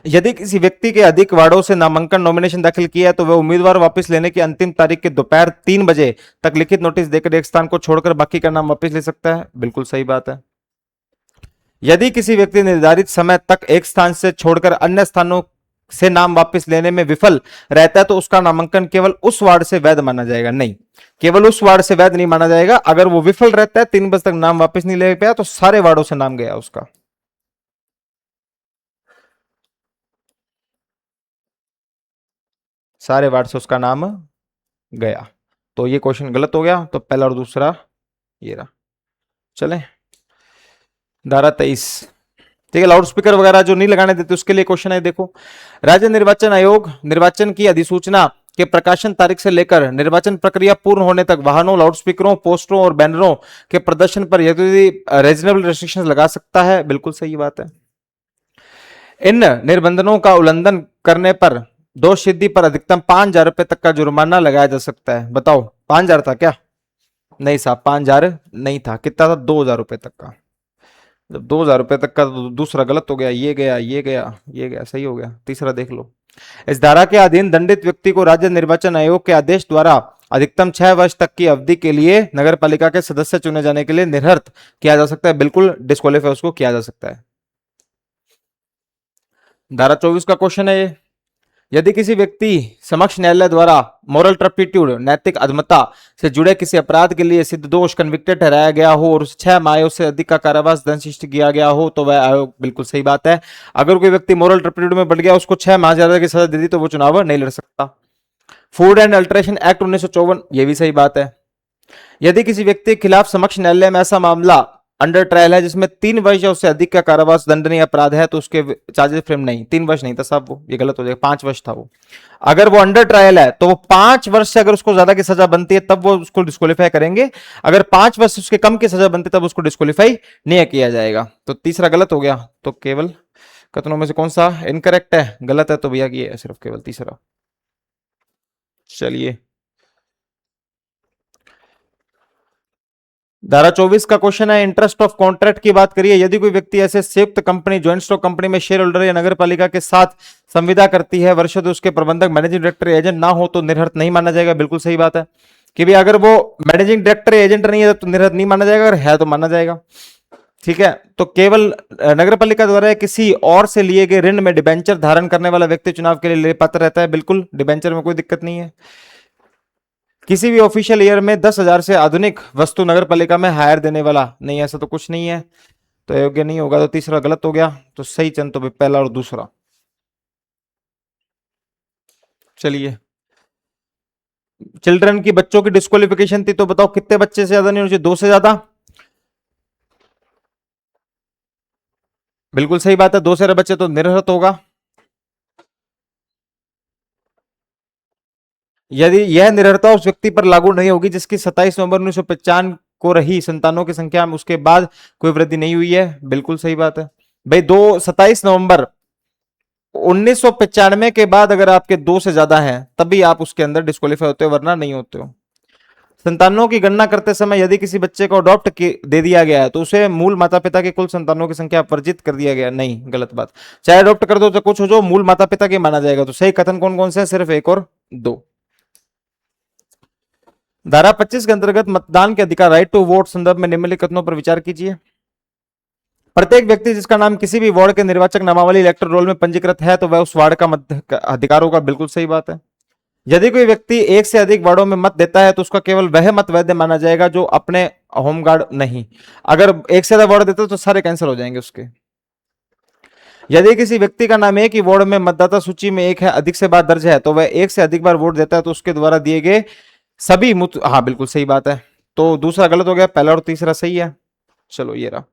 A: यदि किसी व्यक्ति के अधिक वार्डों से नामांकन नॉमिनेशन दाखिल किया है तो वह उम्मीदवार वापस लेने की अंतिम तारीख के दोपहर 3 बजे तक लिखित नोटिस देकर एक स्थान को छोड़कर बाकी का नाम वापस ले सकता है। बिल्कुल सही बात है। यदि किसी व्यक्ति निर्धारित समय तक एक स्थान से छोड़कर अन्य स्थानों से नाम वापस लेने में विफल रहता है तो उसका नामांकन केवल उस वार्ड से वैध माना जाएगा। नहीं, केवल उस वार्ड से वैध नहीं माना जाएगा। अगर वो विफल रहता है, 3 बजे तक नाम वापस नहीं ले पाया, तो सारे वार्डों से नाम गया उसका। सारे वार्ड से उसका नाम गया। तो ये क्वेश्चन गलत हो गया, तो पहला और दूसरा ये रहा। चले धारा 23। ठीक है, लाउड स्पीकर वगैरह जो नहीं लगाने देते उसके लिए क्वेश्चन है, देखो। राज्य निर्वाचन आयोग निर्वाचन की अधिसूचना के प्रकाशन तारीख से लेकर निर्वाचन प्रक्रिया पूर्ण होने तक वाहनों, लाउड स्पीकरों, पोस्टरों और बैनरों के प्रदर्शन पर यदि रीजनेबल रेस्ट्रिक्शंस लगा सकता है। बिल्कुल सही बात है। इन निर्बंधों का उल्लंघन करने पर दोष सिद्धि पर अधिकतम 5,000 रुपए तक का जुर्माना लगाया जा सकता है। बताओ 5,000 था क्या? नहीं साहब, 5,000 नहीं था। कितना था? 2,000 रुपए तक का। जब 2,000 रुपए तक का, तो दूसरा गलत हो गया, ये गया, ये गया, ये गया, सही हो गया। तीसरा देख लो। इस धारा के अधीन दंडित व्यक्ति को राज्य निर्वाचन आयोग के आदेश द्वारा अधिकतम 6 वर्ष तक की अवधि के लिए नगर पालिका के सदस्य चुने जाने के लिए निर्हत किया जा सकता है। बिल्कुल डिस्क्वालीफाई उसको किया जा सकता है। धारा 24 का क्वेश्चन है ये। यदि किसी व्यक्ति समक्ष न्यायालय द्वारा मोरल टर्पिट्यूड नैतिक अधमता से जुड़े किसी अपराध के लिए सिद्ध दोष कन्विक्टेड ठहराया गया हो और उसे 6 माह से अधिक का कारावास दंड शिष्ट किया गया हो तो वह आयोग, बिल्कुल सही बात है। अगर कोई व्यक्ति मोरल टर्पिट्यूड में बढ़ गया, उसको 6 माह ज्यादा की सजा दे दी तो वो चुनाव नहीं लड़ सकता। फूड एंड अल्ट्रेशन एक्ट 1954, ये भी सही बात है। यदि किसी व्यक्ति के खिलाफ समक्ष न्यायालय में ऐसा मामला अंडर ट्रायल है जिसमें 3 वर्ष या उससे अधिक का कारावास दंडनीय अपराध है तो उसके चार्जेस फ्रेम नहीं। 3 वर्ष नहीं था साहब, वो ये गलत हो जाएगा, 5 वर्ष था वो। अगर वो अंडर ट्रायल है तो वो 5 वर्ष से अगर उसको ज्यादा की सजा बनती है तब वो उसको डिस्क्वालीफाई करेंगे। अगर 5 वर्ष से उसके कम की सजा बनती है तब उसको डिस्क्वालीफाई नहीं किया जाएगा। तो तीसरा गलत हो गया। तो केवल कथनों में से कौन सा इनकरेक्ट है? गलत है तो भैया ये है सिर्फ केवल तीसरा। चलिए धारा 24 का क्वेश्चन है, इंटरेस्ट ऑफ कॉन्ट्रैक्ट की बात करिए। यदि कोई व्यक्ति ऐसे संयुक्त कंपनी, ज्वाइंट स्टॉक कंपनी में शेयर होल्डर या नगर पालिका के साथ संविदा करती है, वर्षों उसके प्रबंधक, मैनेजिंग डायरेक्टर, एजेंट ना हो तो निर्हत नहीं माना जाएगा। बिल्कुल सही बात है कि भाई अगर वो मैनेजिंग डायरेक्टर एजेंट नहीं है तो निर्हत नहीं माना जाएगा, अगर है तो माना जाएगा। ठीक है, तो केवल नगर पालिका द्वारा किसी और से लिए गए ऋण में डिबेंचर धारण करने वाला व्यक्ति चुनाव के लिए पात्र रहता है। बिल्कुल, डिबेंचर में कोई दिक्कत नहीं है। किसी भी ऑफिशियल ईयर में 10,000 से आधुनिक वस्तु नगर पालिका में हायर देने वाला नहीं, ऐसा तो कुछ नहीं है, तो योग्य नहीं होगा। तो तीसरा गलत हो गया। तो सही चंद तो पहला और दूसरा। चलिए, चिल्ड्रन की बच्चों की डिस्क्वालिफिकेशन थी, तो बताओ कितने बच्चे से ज्यादा नहीं होने चाहिए? 2 से ज्यादा। बिल्कुल सही बात है, 2 से ज्यादा बच्चे तो निर्हत होगा। यदि यह निर्भरता उस व्यक्ति पर लागू नहीं होगी जिसकी 27 नवंबर 1995 को रही संतानों की संख्या में उसके बाद कोई वृद्धि नहीं हुई है। बिल्कुल सही बात है भाई। 27 नवंबर 1995 के बाद अगर आपके 2 से ज्यादा हैं तभी आप उसके अंदर डिस्क्वालीफाई होते हो, वरना नहीं होते हो। संतानों की गणना करते समय यदि किसी बच्चे को अडॉप्ट दे दिया गया है तो उसे मूल माता पिता के कुल संतानों की संख्या वर्जित कर दिया गया नहीं, गलत बात। चाहे अडॉप्ट कर दो तो कुछ हो, जो मूल माता पिता के माना जाएगा। तो सही कथन कौन कौन से? सिर्फ 1 और 2। धारा 25 के अंतर्गत मतदान के अधिकार, राइट टू वोट संदर्भ में निम्नलिखित कथनों पर विचार कीजिए। प्रत्येक व्यक्ति जिसका नाम किसी भी वार्ड के निर्वाचक नामावली इलेक्टर रोल में पंजीकृत है तो वह उस वार्ड का मत अधिकार होगा। बिल्कुल सही बात है। यदि कोई व्यक्ति 1 से अधिक वार्डों में मत देता है तो उसका केवल वह मत वैध माना जाएगा जो अपने होम गार्ड नहीं। अगर 1 से ज्यादा वार्ड देता तो सारे कैंसिल हो जाएंगे उसके। यदि किसी व्यक्ति का नाम एक ही वार्ड में मतदाता सूची में एक है अधिक से बार दर्ज है तो वह 1 से अधिक बार वोट देता है तो उसके द्वारा दिए गए सभी हाँ बिल्कुल सही बात है। तो दूसरा गलत हो गया, पहला और तीसरा सही है। चलो ये रहा।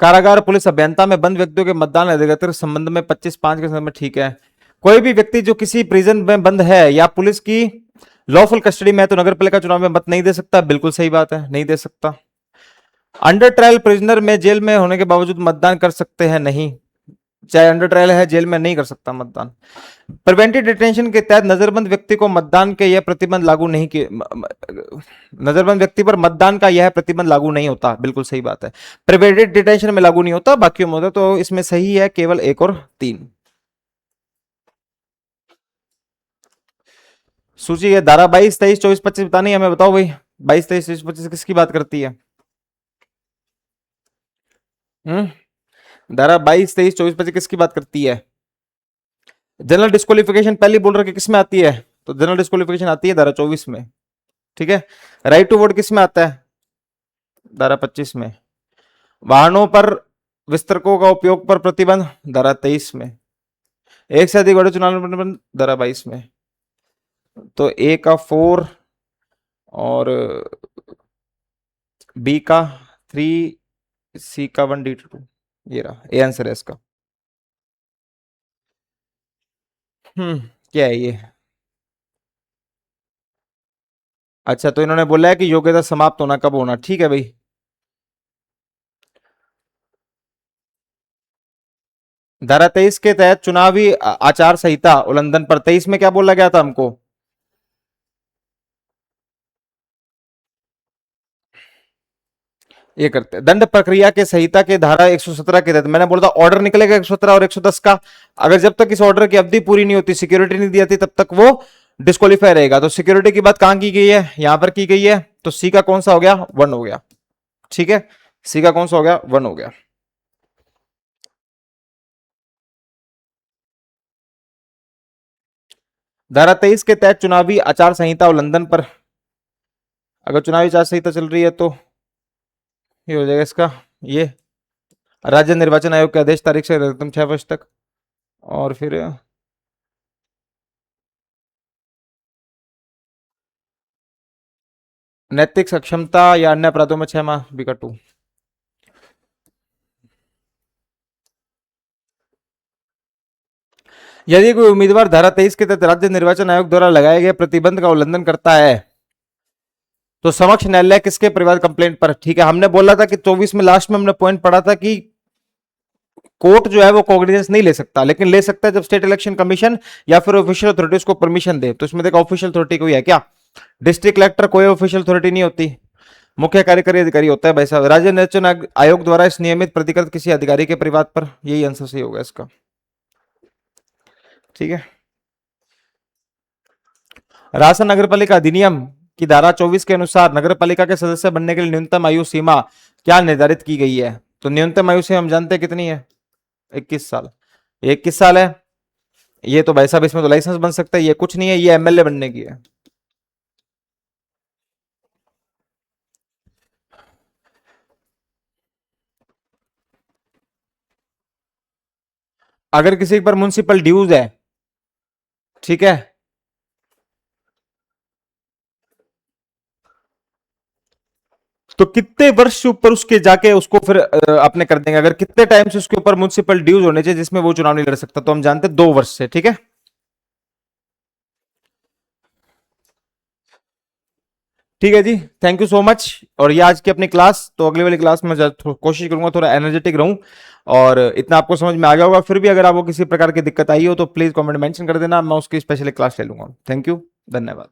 A: कारागार पुलिस अभियंता में बंद व्यक्तियों के मतदान अधिकार संबंध में 25/5 के संबंध में, ठीक है। कोई भी व्यक्ति जो किसी प्रिजन में बंद है या पुलिस की लॉफुल कस्टडी में है तो नगर पालिका चुनाव में मत नहीं दे सकता। बिल्कुल सही बात है, नहीं दे सकता। अंडर ट्रायल प्रिजनर में जेल में होने के बावजूद मतदान कर सकते हैं? नहीं, चाहे अंडर ट्रायल है जेल में नहीं कर सकता मतदान। प्रिवेंटिव डिटेंशन के तहत नजरबंद व्यक्ति को मतदान के यह प्रतिबंध लागू नहीं किए, नजरबंद व्यक्ति पर मतदान का यह प्रतिबंध लागू नहीं होता। बिल्कुल सही बात है, प्रिवेंटिव डिटेंशन में लागू नहीं होता, बाकी में होता। तो इसमें सही है केवल 1 और 3। सूची है धारा 22, 23, 24, 25 बतानी है, हमें बताओ भाई। 22, 23, 24, 25 किसकी बात करती है? धारा 22, 23, 24, 25 किसकी बात करती है? जनरल डिस्क्वालिफिकेशन पहली बोल रहे किस में आती है? तो जनरल डिस्क्वालिफिकेशन आती है धारा 24 में। ठीक है, राइट टू वोट किस में आता है? धारा 25 में। वाहनों पर विस्तरकों का उपयोग पर प्रतिबंध, धारा 23 में। एक से अधिक बड़े चुनाव पर प्रतिबंध, धारा 22 में। तो ए का 4 और बी का 3, सी का 1, डी 2, ये रहा ए आंसर है इसका। क्या है ये? अच्छा, तो इन्होंने बोला है कि योग्यता समाप्त होना कब होना, ठीक है भाई। धारा 23 के तहत चुनावी आचार संहिता उल्लंघन पर 23 में क्या बोला गया था हमको? ये करते हैं दंड प्रक्रिया के संहिता के धारा 117 के तहत मैंने बोला था ऑर्डर निकलेगा 117 और 110 का। अगर जब तक इस ऑर्डर की अवधि पूरी नहीं होती, सिक्योरिटी नहीं दी जाती, तब तक वो डिस्क्वालीफाई रहेगा। तो सिक्योरिटी की बात कहां की गई है? यहां पर की गई है। तो सी का कौन सा हो गया? 1 हो गया। ठीक है, सी का कौन सा हो गया? 1 हो गया। धारा 23 के तहत चुनावी आचार संहिता उल्लंघन पर, अगर चुनावी आचार संहिता चल रही है तो ये हो जाएगा इसका, ये राज्य निर्वाचन आयोग के आदेश तारीख से अधिकतम 6 वर्ष तक, और फिर नैतिक सक्षमता या अन्य अपराधों में 6 माह, बी का 2। यदि कोई उम्मीदवार धारा 23 के तहत राज्य निर्वाचन आयोग द्वारा लगाए गए प्रतिबंध का उल्लंघन करता है तो समक्ष न्यायालय किसके परिवार कंप्लेंट पर, ठीक है। हमने बोला था कि 24 में लास्ट में हमने पॉइंट पढ़ा था कि कोर्ट जो है वो कॉग्निजेंस नहीं ले सकता, लेकिन ले सकता है जब स्टेट इलेक्शन कमीशन या फिर ऑफिशियल अथॉरिटी उसको परमिशन दे। तो इसमें देखो ऑफिशियल अथॉरिटी कोई है क्या? डिस्ट्रिक्ट कलेक्टर कोई ऑफिशियल अथॉरिटी नहीं होती, मुख्य कार्यकारी अधिकारी होता है भाई साहब। राज्य निर्वाचन आयोग द्वारा इस नियमित प्रतिकृत किसी अधिकारी के परिवार पर, यही आंसर सही होगा इसका। ठीक है, राजस्थान नगरपालिका अधिनियम की धारा 24 के अनुसार नगरपालिका के सदस्य बनने के लिए न्यूनतम आयु सीमा क्या निर्धारित की गई है? तो न्यूनतम आयु से हम जानते हैं कितनी है, 21 साल। 21 साल है। ये तो भाई साहब इसमें तो लाइसेंस बन सकता है, ये कुछ नहीं है, ये एमएलए बनने की है। अगर किसी पर म्युनिसिपल ड्यूज है, ठीक है, तो कितने वर्ष से ऊपर उसके जाके उसको फिर अपने कर देंगे। अगर कितने टाइम से उसके ऊपर म्युनिसिपल ड्यूज होने चाहिए जिसमें वो चुनाव नहीं लड़ सकता, तो हम जानते हैं 2 वर्ष से। ठीक है, ठीक है जी, थैंक यू सो मच। और ये आज की अपनी क्लास, तो अगली वाली क्लास में कोशिश करूंगा थोड़ा एनर्जेटिक रहूं, और इतना आपको समझ में आ गया होगा। फिर भी अगर आपको किसी प्रकार की दिक्कत आई हो तो प्लीज कमेंट मेंशन कर देना, मैं उसकी स्पेशली क्लास ले लूंगा। थैंक यू, धन्यवाद।